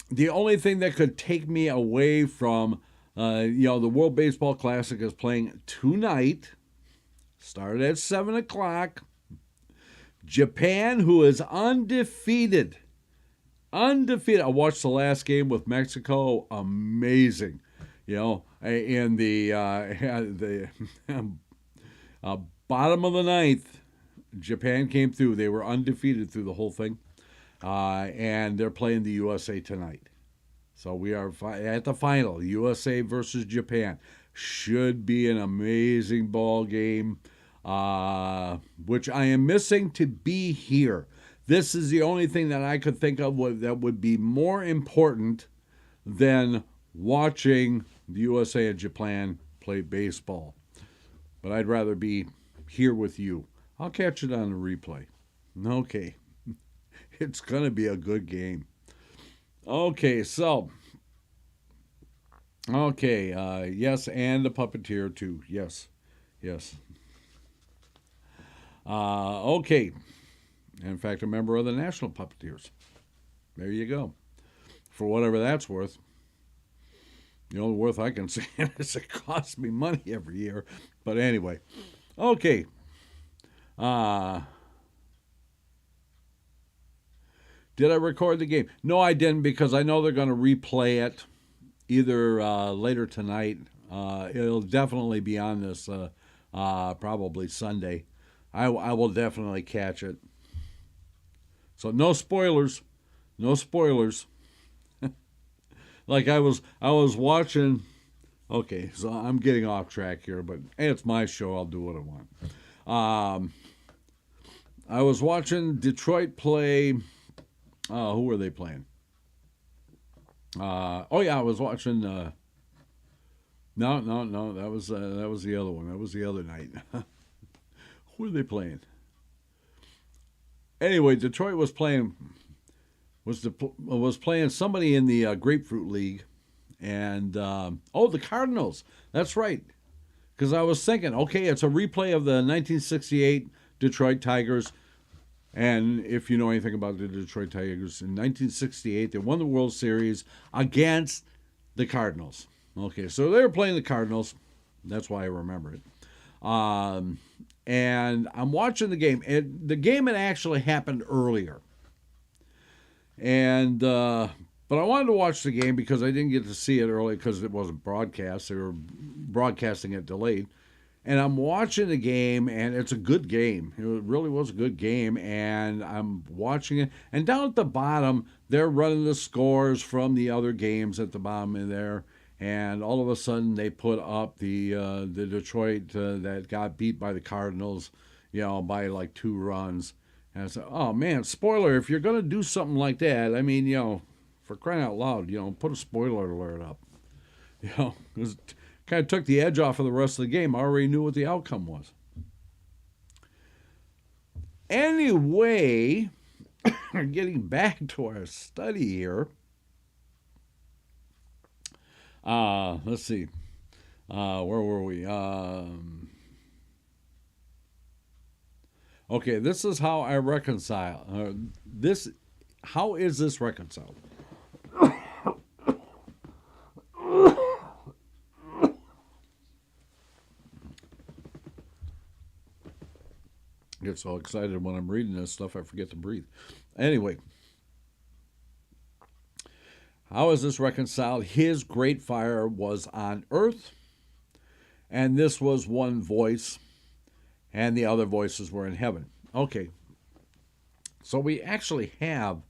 the only thing that could take me away from, the World Baseball Classic is playing tonight. Started at 7 o'clock. Japan, who is undefeated. Undefeated. I watched the last game with Mexico. Amazing. In the bottom of the ninth, Japan came through. They were undefeated through the whole thing. And they're playing the USA tonight. So we are at the final, USA versus Japan. Should be an amazing ball game, which I am missing to be here. This is the only thing that I could think of that would be more important than watching the USA and Japan play baseball. But I'd rather be here with you. I'll catch it on the replay. Okay. It's going to be a good game. Okay, so. Okay, yes, and the puppeteer too. Yes. Okay. In fact, a member of the National Puppeteers. There you go. For whatever that's worth. The only worth I can say is it costs me money every year. But anyway. Okay. Did I record the game? No, I didn't, because I know they're going to replay it either later tonight. It'll definitely be on this probably Sunday. I will definitely catch it. So no spoilers. No spoilers. Like I was watching. Okay, so I'm getting off track here, but it's my show. I'll do what I want. I was watching Detroit play. Who were they playing? I was watching. No. That was the other one. That was the other night. Who were they playing? Anyway, Detroit was playing. Was playing somebody in the Grapefruit League, and the Cardinals. That's right. Because I was thinking, okay, it's a replay of the 1968 Detroit Tigers. And if you know anything about the Detroit Tigers, in 1968, they won the World Series against the Cardinals. Okay, so they were playing the Cardinals. That's why I remember it. and I'm watching the game. And the game had actually happened earlier. And but I wanted to watch the game because I didn't get to see it early because it wasn't broadcast. They were broadcasting it delayed. And I'm watching the game, and it's a good game. It really was a good game, and I'm watching it. And down at the bottom, they're running the scores from the other games at the bottom in there. And all of a sudden, they put up the Detroit that got beat by the Cardinals, by like 2 runs. And I said, oh, man, spoiler, if you're going to do something like that, I mean, for crying out loud, put a spoiler alert up. It kind of took the edge off of the rest of the game. I already knew what the outcome was. Anyway, getting back to our study here. Let's see. Where were we? Okay, this is how I reconcile. How is this reconciled? I get so excited when I'm reading this stuff, I forget to breathe. Anyway, how is this reconciled? His great fire was on earth, and this was one voice, and the other voices were in heaven. Okay, so we actually have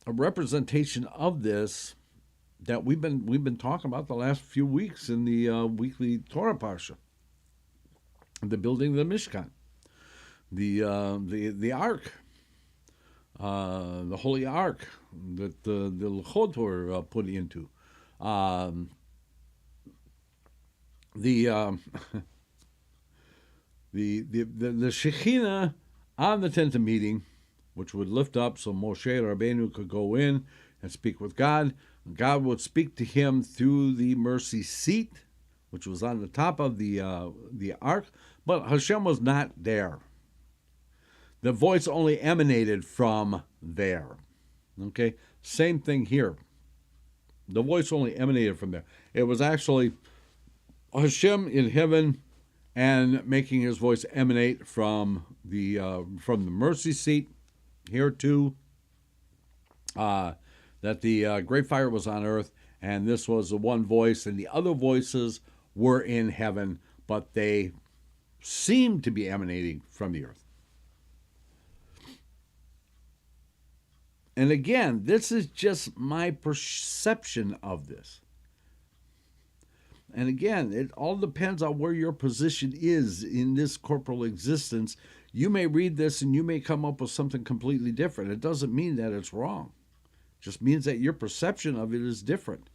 a representation of this that we've been talking about the last few weeks in the weekly Torah Parsha, the building of the Mishkan. The ark, the holy ark that the Luchot were put into, the Shekhinah on the tent of meeting, which would lift up so Moshe Rabbeinu could go in and speak with God. God would speak to him through the mercy seat, which was on the top of the ark, but Hashem was not there. The voice only emanated from there. Okay? Same thing here. The voice only emanated from there. It was actually Hashem in heaven and making his voice emanate from the mercy seat here too. That the great fire was on earth, and this was the one voice, and the other voices were in heaven, but they seemed to be emanating from the earth. And again, this is just my perception of this. And again, it all depends on where your position is in this corporal existence. You may read this and you may come up with something completely different. It doesn't mean that it's wrong. It just means that your perception of it is different.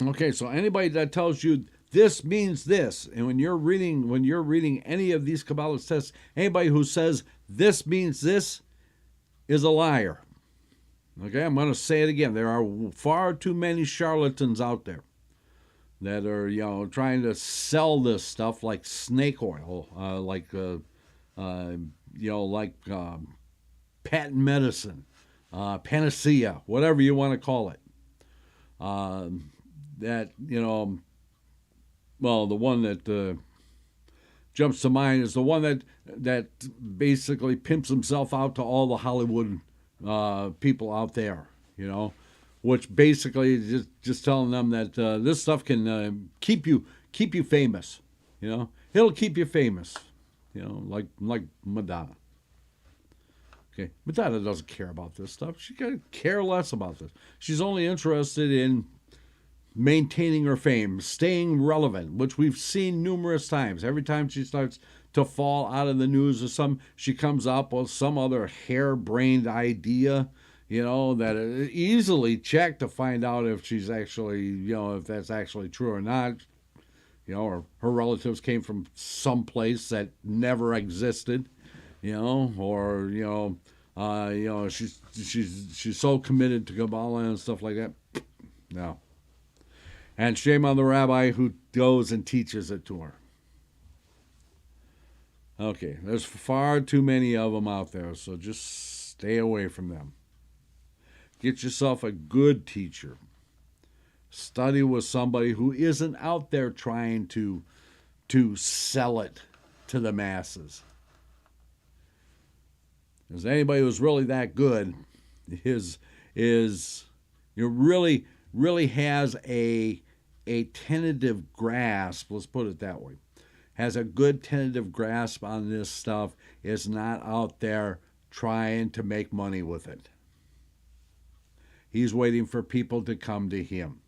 Okay, so anybody that tells you this means this, and when you're reading any of these Kabbalah texts, anybody who says this means this is a liar. Okay, I'm going to say it again. There are far too many charlatans out there that are, trying to sell this stuff like snake oil, like patent medicine, panacea, whatever you want to call it. Well, the one that jumps to mind is the one that basically pimps himself out to all the Hollywood people out there, which basically is just telling them that this stuff can keep you famous, it'll keep you famous, like Madonna. Okay, Madonna doesn't care about this stuff. She could care less about this. She's only interested in maintaining her fame, staying relevant, which we've seen numerous times. Every time she starts to fall out of the news or she comes up with some other harebrained idea, that is easily checked to find out if she's actually, if that's actually true or not. Or her relatives came from some place that never existed, or she's so committed to Kabbalah and stuff like that. No. And shame on the rabbi who goes and teaches it to her. Okay, there's far too many of them out there, so just stay away from them. Get yourself a good teacher. Study with somebody who isn't out there trying to to sell it to the masses. Because anybody who's really that good is really has a tentative grasp, let's put it that way, has a good tentative grasp on this stuff, is not out there trying to make money with it. He's waiting for people to come to him.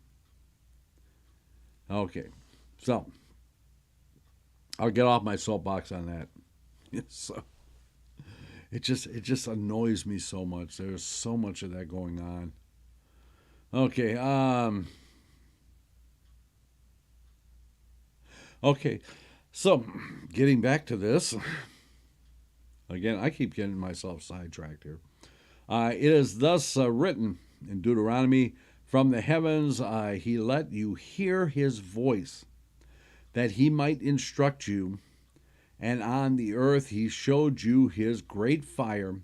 Okay, so I'll get off my soapbox on that. So it just annoys me so much. There's so much of that going on. Okay, okay, so getting back to this, again, I keep getting myself sidetracked here. It is thus written in Deuteronomy, from the heavens he let you hear his voice, that he might instruct you, and on the earth he showed you his great fire,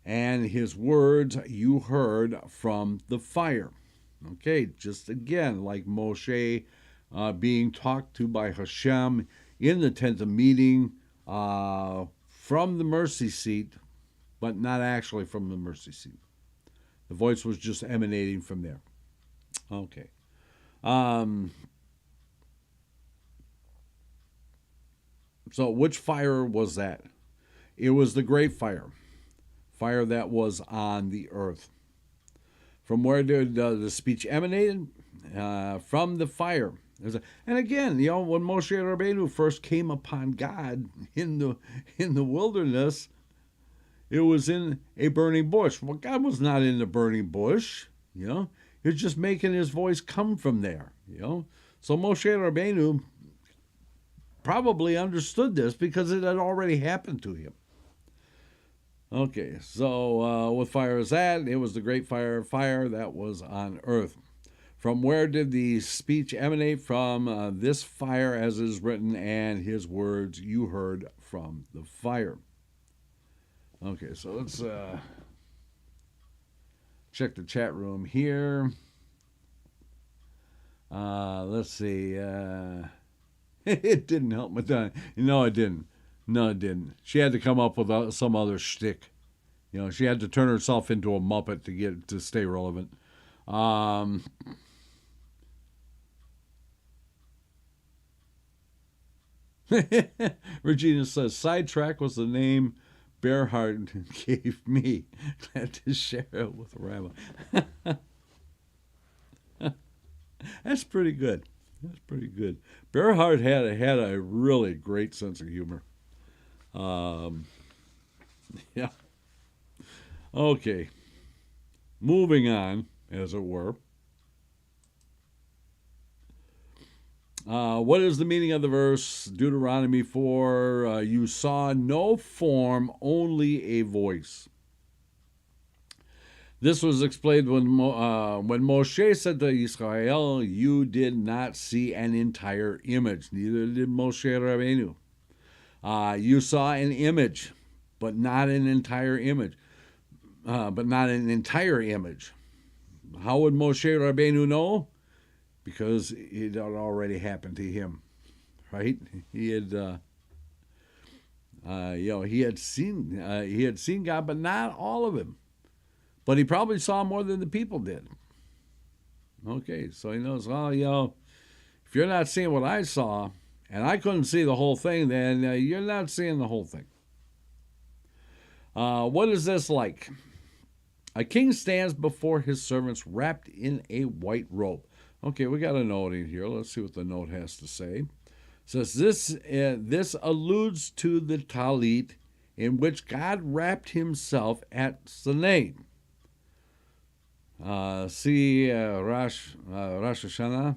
and his words you heard from the fire. Okay, just again, like Moshe being talked to by Hashem in the tent of meeting from the mercy seat, but not actually from the mercy seat. The voice was just emanating from there. Okay. So which fire was that? It was the great fire that was on the earth. From where did the speech emanated? From the fire. And again, when Moshe Rabbeinu first came upon God in the wilderness, it was in a burning bush. Well, God was not in the burning bush, He was just making his voice come from there, So Moshe Rabbeinu probably understood this because it had already happened to him. Okay, so what fire is that? It was the great fire that was on earth. From where did the speech emanate? From this fire, as is written, and his words you heard from the fire. Okay, so let's check the chat room here. Let's see. It didn't help Madonna. No, it didn't. No, it didn't. She had to come up with some other shtick. She had to turn herself into a Muppet to stay relevant. Regina says, sidetrack was the name Berhard gave me. Glad to share it with Rabbi. That's pretty good. That's pretty good. Berhard had a really great sense of humor. Yeah. Okay. Moving on, as it were. What is the meaning of the verse? Deuteronomy 4, you saw no form, only a voice. This was explained when Moshe said to Israel, you did not see an entire image. Neither did Moshe Rabbeinu. You saw an image, but not an entire image. How would Moshe Rabbeinu know? Because it had already happened to him, right? He had, he had seen God, but not all of him. But he probably saw more than the people did. Okay, so he knows, if you're not seeing what I saw, and I couldn't see the whole thing, then you're not seeing the whole thing. What is this like? A king stands before his servants wrapped in a white robe. Okay, we got a note in here. Let's see what the note has to say. It says, this alludes to the talit in which God wrapped himself at Sinai. See Rosh Hashanah,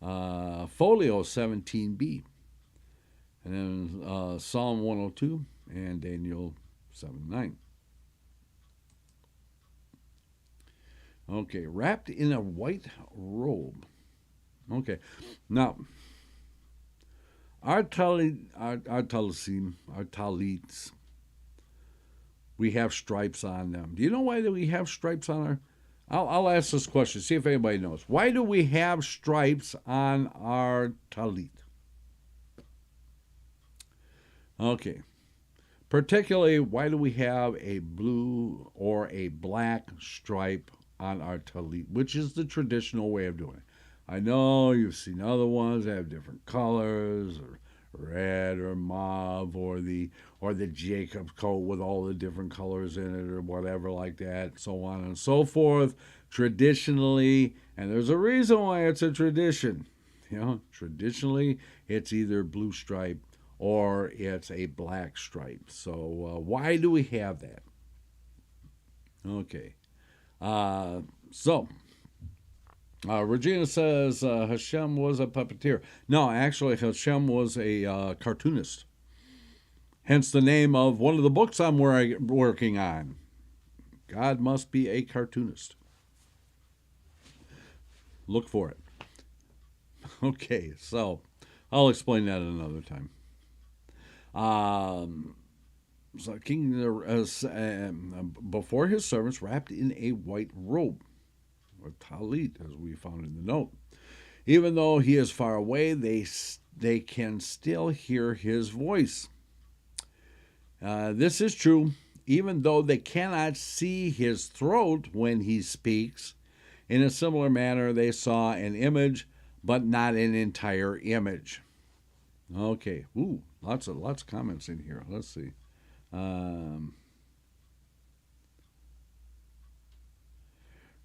Folio 17b, and then Psalm 102 and Daniel 7:9. Okay, wrapped in a white robe. Okay, now our talits, we have stripes on them. Do you know why we have stripes on I'll ask this question, see if anybody knows. Why do we have stripes on our talit? Okay. Particularly, why do we have a blue or a black stripe on our talit, which is the traditional way of doing it? I know you've seen other ones that have different colors, or red or mauve, or the Jacob's coat with all the different colors in it, or whatever like that, so on and so forth. Traditionally, and there's a reason why it's a tradition. Traditionally, it's either blue stripe or it's a black stripe. So why do we have that? Okay. Regina says Hashem was a puppeteer. No, actually, Hashem was a cartoonist. Hence the name of one of the books I'm working on. God must be a cartoonist. Look for it. Okay, so I'll explain that another time. So King before his servants wrapped in a white robe, or talit, as we found in the note. Even though he is far away, they can still hear his voice. This is true, even though they cannot see his throat when he speaks. In a similar manner, they saw an image, but not an entire image. Okay. Ooh, lots of comments in here. Let's see.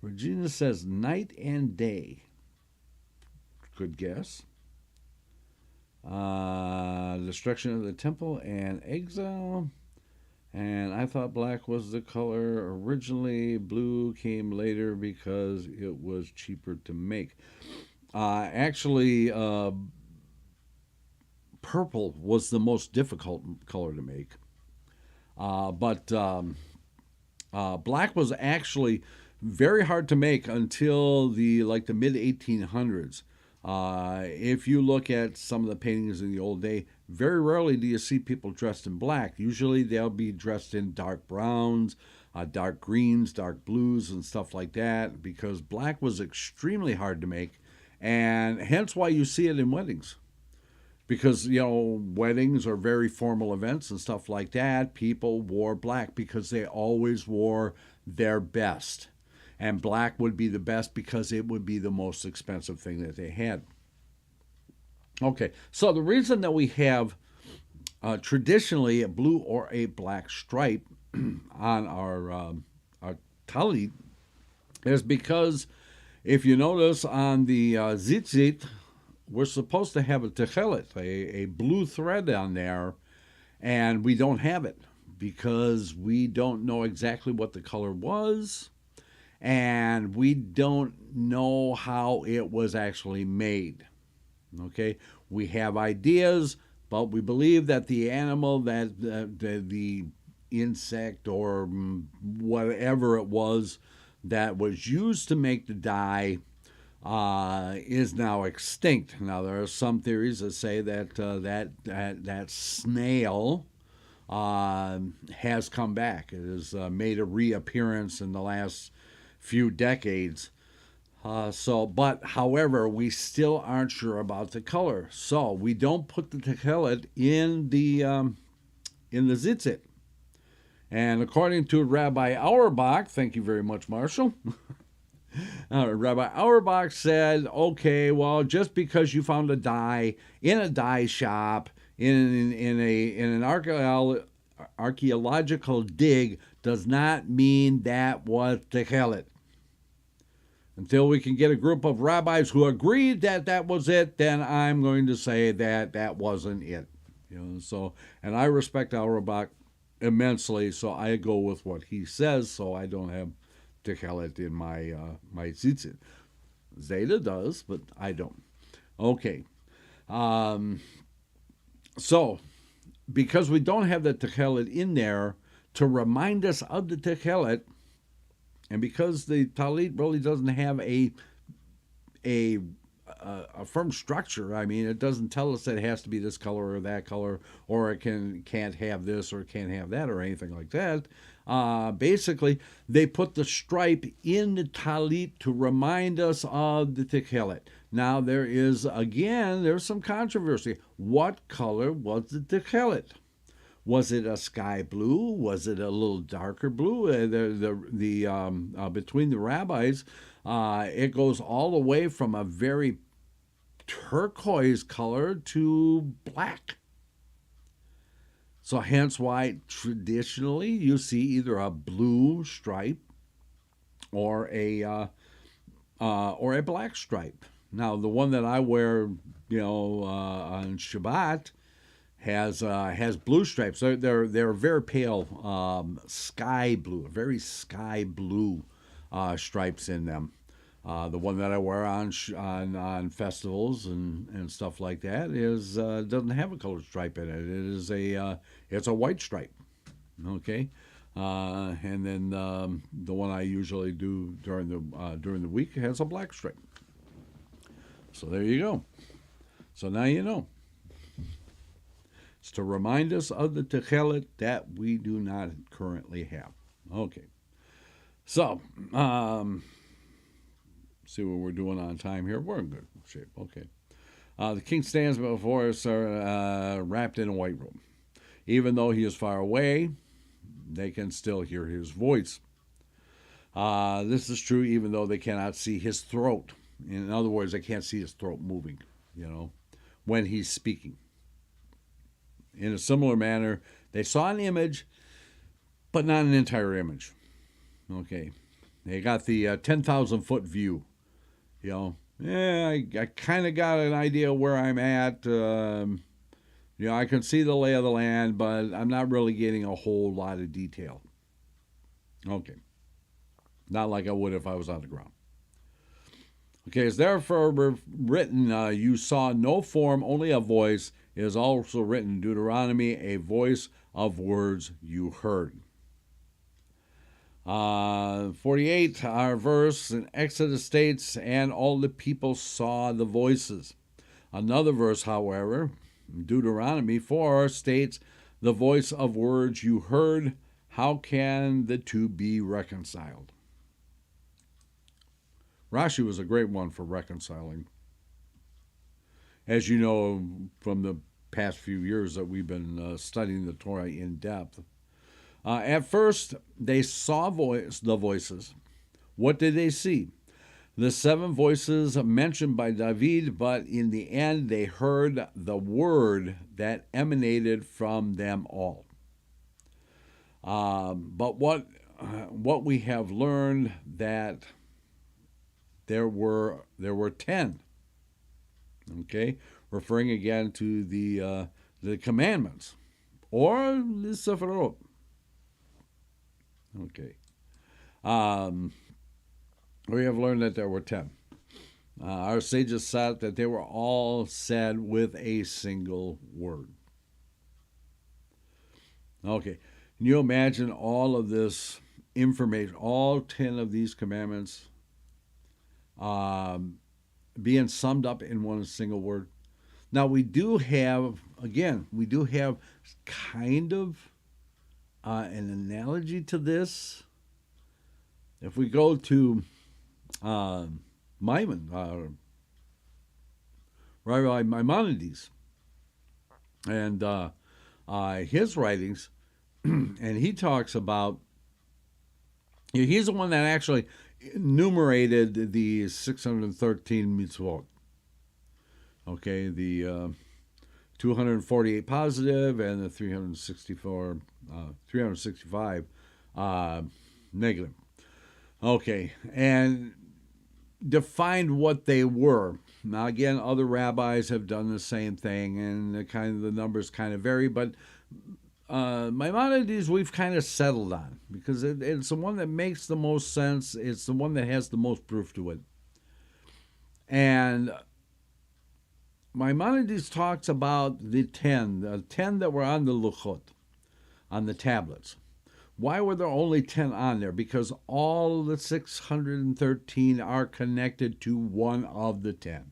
Regina says night and day. Good guess. Destruction of the temple and exile. And I thought black was the color originally. Blue came later because it was cheaper to make. Actually, purple was the most difficult color to make. But black was actually very hard to make until the mid 1800s. If you look at some of the paintings in the old day, very rarely do you see people dressed in black. Usually they'll be dressed in dark browns, dark greens, dark blues, and stuff like that, because black was extremely hard to make, and hence why you see it in weddings. Because, weddings are very formal events and stuff like that. People wore black because they always wore their best. And black would be the best because it would be the most expensive thing that they had. Okay, so the reason that we have traditionally a blue or a black stripe on our talit is because, if you notice on the tzitzit, we're supposed to have a techelet, a blue thread on there, and we don't have it because we don't know exactly what the color was, and we don't know how it was actually made. Okay, we have ideas, but we believe that the animal, that the insect or whatever it was that was used to make the dye is now extinct. Now, there are some theories that say that that snail has come back. It has made a reappearance in the last few decades. But however, we still aren't sure about the color. So we don't put the techelet in the tzitzit. And according to Rabbi Auerbach, thank you very much, Marshall. Rabbi Auerbach said, okay, well, just because you found a dye in a dye shop in an archaeological dig does not mean that was techelet. Until we can get a group of rabbis who agreed that that was it, then I'm going to say that that wasn't it. And I respect Auerbach immensely, so I go with what he says, so I don't have techelet in my tzitzit. Zeta does, but I don't. Okay. So, because we don't have the techelet in there to remind us of the techelet, and because the talit really doesn't have a a firm structure. I mean, it doesn't tell us that it has to be this color or that color, or it can't have this or it can't have that or anything like that. Basically, they put the stripe in the talit to remind us of the tikhelet. Now, there's some controversy. What color was the tikhelet? Was it a sky blue? Was it a little darker blue? Between the rabbis, it goes all the way from a very turquoise color to black. So hence why traditionally you see either a blue stripe or a black stripe. Now the one that I wear, on Shabbat has blue stripes. They're very pale sky blue, very sky blue stripes in them. The one that I wear on festivals and stuff like that doesn't have a colored stripe in it. It's a white stripe. Okay, and then the one I usually do during the week has a black stripe. So there you go. So now you know. It's to remind us of the tikhelet that we do not currently have. Okay. So, see what we're doing on time here. We're in good shape. Okay. The king stands before us wrapped in a white robe. Even though he is far away, they can still hear his voice. This is true even though they cannot see his throat. In other words, they can't see his throat moving, when he's speaking. In a similar manner, they saw an image, but not an entire image. Okay. They got the 10,000-foot view. I kind of got an idea where I'm at. I can see the lay of the land, but I'm not really getting a whole lot of detail. Okay. Not like I would if I was on the ground. Okay, it's therefore written, you saw no form, only a voice. It is also written in Deuteronomy, a voice of words you heard. 48, our verse in Exodus states, and all the people saw the voices. Another verse, however, Deuteronomy 4 states, the voice of words you heard, how can the two be reconciled? Rashi was a great one for reconciling. As you know from the past few years that we've been studying the Torah in depth. At first, they saw the voices. What did they see? The 7 voices mentioned by David, but in the end, they heard the word that emanated from them all. But what we have learned that there were 10. Okay, referring again to the commandments or the Sephirot. Okay. We have learned that there were 10. Our sages said that they were all said with a single word. Okay. Can you imagine all of this information, all 10 of these commandments being summed up in one single word? Now, we do have kind of an analogy to this. If we go to Maimon, Rabbi Maimonides, and his writings, and he talks about, he's the one that actually enumerated the 613 mitzvot. Okay, the 248 positive and the 365 negative. Okay, and defined what they were. Now, again, other rabbis have done the same thing, and the numbers kind of vary, but Maimonides we've kind of settled on because it's the one that makes the most sense. It's the one that has the most proof to it. And Maimonides talks about the 10 that were on the luchot, on the tablets. Why were there only 10 on there? Because all the 613 are connected to one of the 10.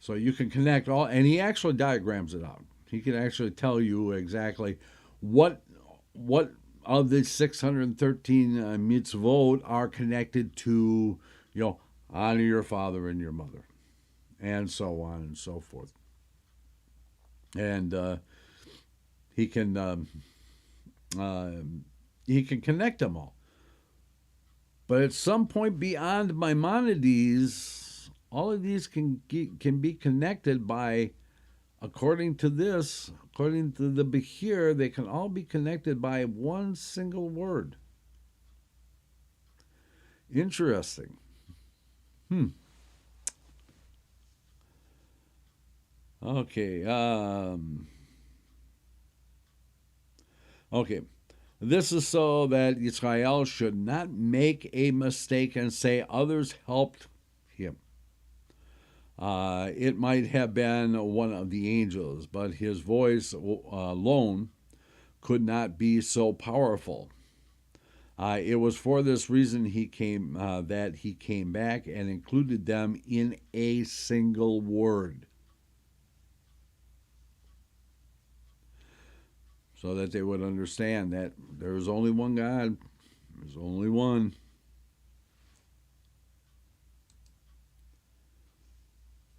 So you can connect all, and he actually diagrams it out. He can actually tell you exactly what of the 613 mitzvot are connected to, honor your father and your mother, and so on and so forth. And he can connect them all. But at some point beyond Maimonides, all of these can be connected by, according to the Bahir, they can all be connected by one single word. Interesting. Okay. Okay. This is so that Israel should not make a mistake and say others helped him. It might have been one of the angels, but his voice alone could not be so powerful. It was for this reason that he came back and included them in a single word, so that they would understand that there is only one God. There's only one.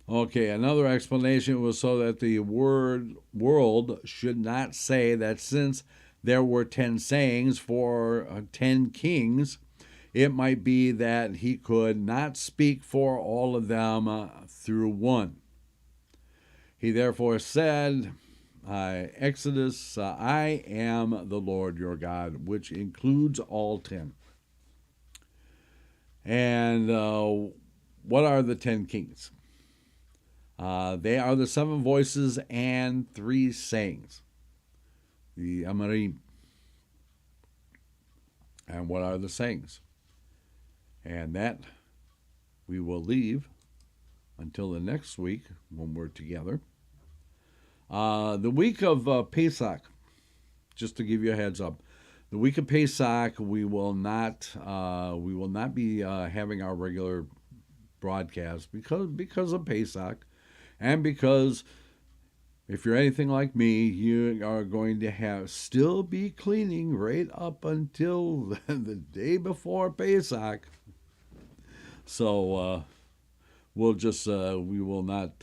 Okay, another explanation was so that the world should not say that since there were 10 sayings for 10 kings, it might be that he could not speak for all of them through one. He therefore said, Exodus, I am the Lord your God, which includes all 10. And what are the 10 kings? They are the 7 voices and 3 sayings, the Amarim. And what are the sayings? And that we will leave until the next week when we're together. The week of Pesach, just to give you a heads up, the week of Pesach we will not be having our regular broadcast because of Pesach, and because if you're anything like me, you are going to still be cleaning right up until the day before Pesach. So we will not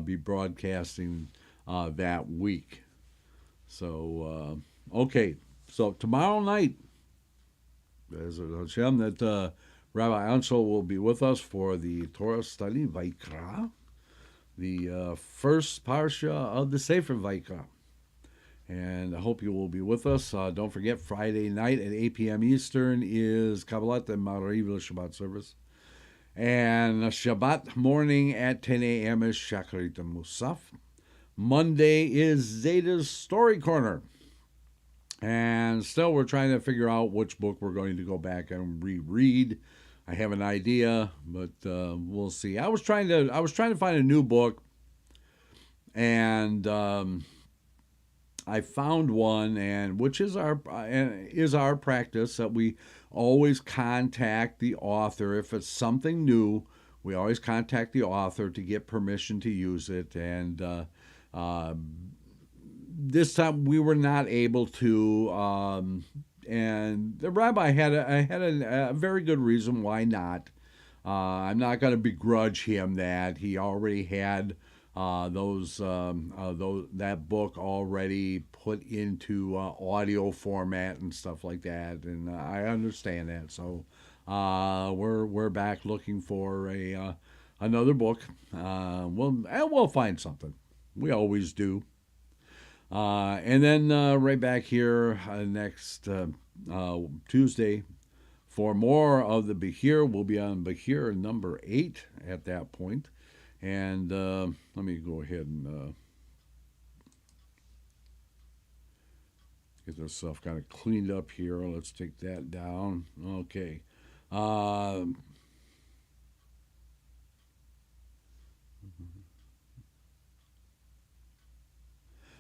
be broadcasting that week. So okay, so tomorrow night, there's a Hashem that Rabbi Ancel will be with us for the Torah study Vayikra, the first parsha of the Sefer Vayikra. And I hope you will be with us. Don't forget, Friday night at 8 p.m. Eastern is Kabbalat and Ma'ariv Shabbat service. And Shabbat morning at 10 a.m. is Shacharit and Musaf. Monday is Zeta's Story Corner. And still we're trying to figure out which book we're going to go back and reread. I have an idea, but we'll see. I was trying to find a new book, and I found one, and which is our practice, that we always contact the author if it's something new. We always contact the author to get permission to use it, and this time we were not able to. And the rabbi had a very good reason why not. I'm not going to begrudge him that he already had that book already put into audio format and stuff like that, and I understand that. So we're back looking for another book. We'll find something. We always do. And then right back here next Tuesday for more of the Bahir. We'll be on Bahir number 8 at that point. And let me go ahead and get this stuff kind of cleaned up here. Let's take that down. Okay.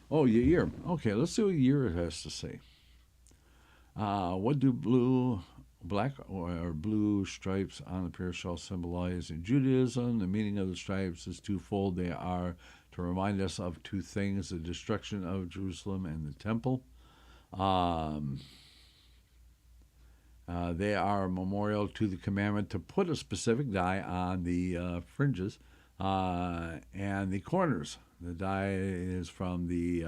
Oh, year. Okay, let's see what year it has to say. What do black or blue stripes on the parashah symbolize in Judaism. The meaning of the stripes is twofold. They are to remind us of two things: the destruction of Jerusalem and the temple. They are a memorial to the commandment to put a specific dye on the fringes and the corners. The dye is from the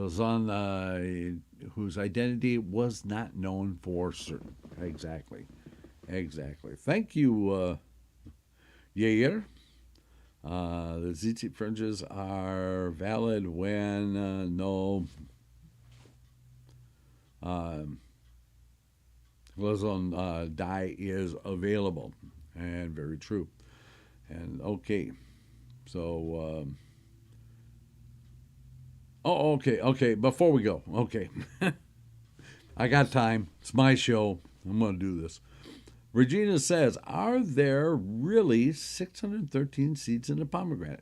Zon, whose identity was not known for certain. Exactly. Thank you, Yair. The tzitzit fringes are valid when no Glazon dye is available, and very true. And okay, so okay. Before we go, okay, I got time. It's my show. I'm going to do this. Regina says, are there really 613 seeds in the pomegranate?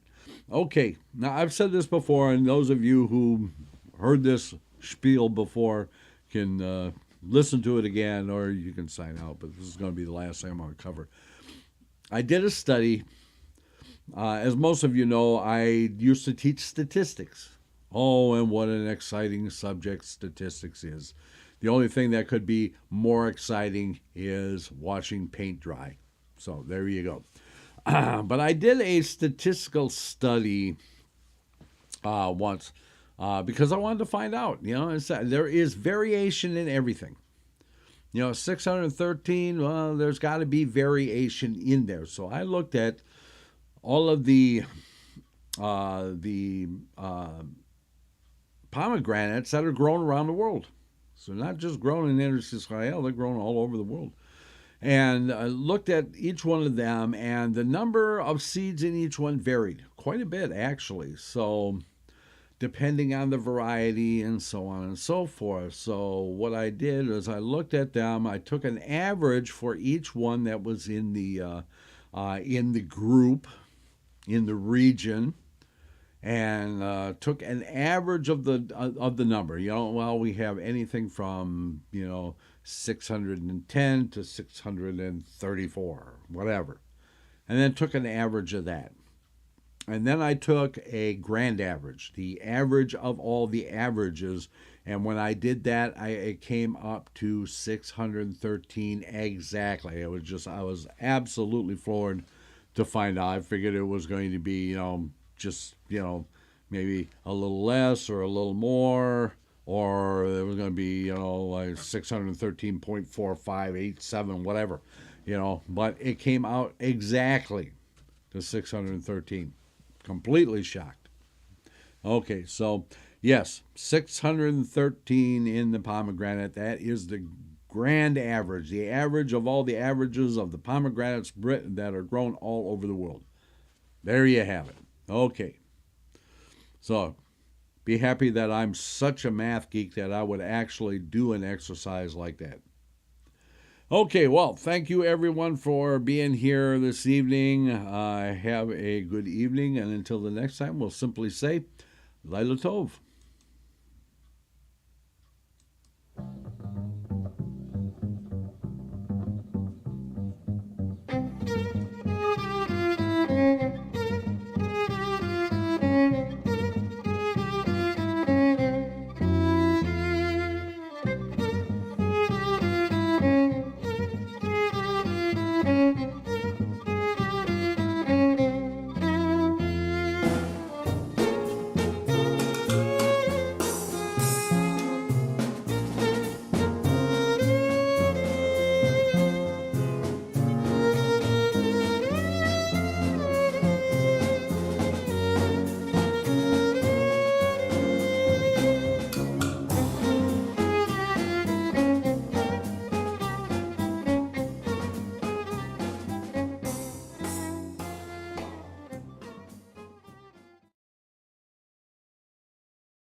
Okay, now I've said this before, and those of you who heard this spiel before can listen to it again, or you can sign out, but this is going to be the last thing I'm going to cover. I did a study. As most of you know, I used to teach statistics. Oh, and what an exciting subject statistics is. The only thing that could be more exciting is watching paint dry. So there you go. But I did a statistical study once because I wanted to find out. There is variation in everything. 613, well, there's got to be variation in there. So I looked at all of the pomegranates that are grown around the world. So not just grown in Eretz Israel, they're grown all over the world. And looked at each one of them, and the number of seeds in each one varied quite a bit, actually. So depending on the variety and so on and so forth. So what I did is I looked at them. I took an average for each one that was in the group, in the region, and took an average of the number. We have anything from 610 to 634, whatever, and then took an average of that. And then I took a grand average, the average of all the averages, and when I did that, it came up to 613 exactly. I was absolutely floored to find out. I figured it was going to be maybe a little less or a little more, or it was going to be like 613.4587, whatever, but it came out exactly to 613. Completely shocked. Okay, so yes, 613 in the pomegranate. That is the grand average, the average of all the averages of the pomegranates that are grown all over the world. There you have it. Okay. So be happy that I'm such a math geek that I would actually do an exercise like that. Okay, well, thank you everyone for being here this evening. Have a good evening, and until the next time, we'll simply say, Laila Tov.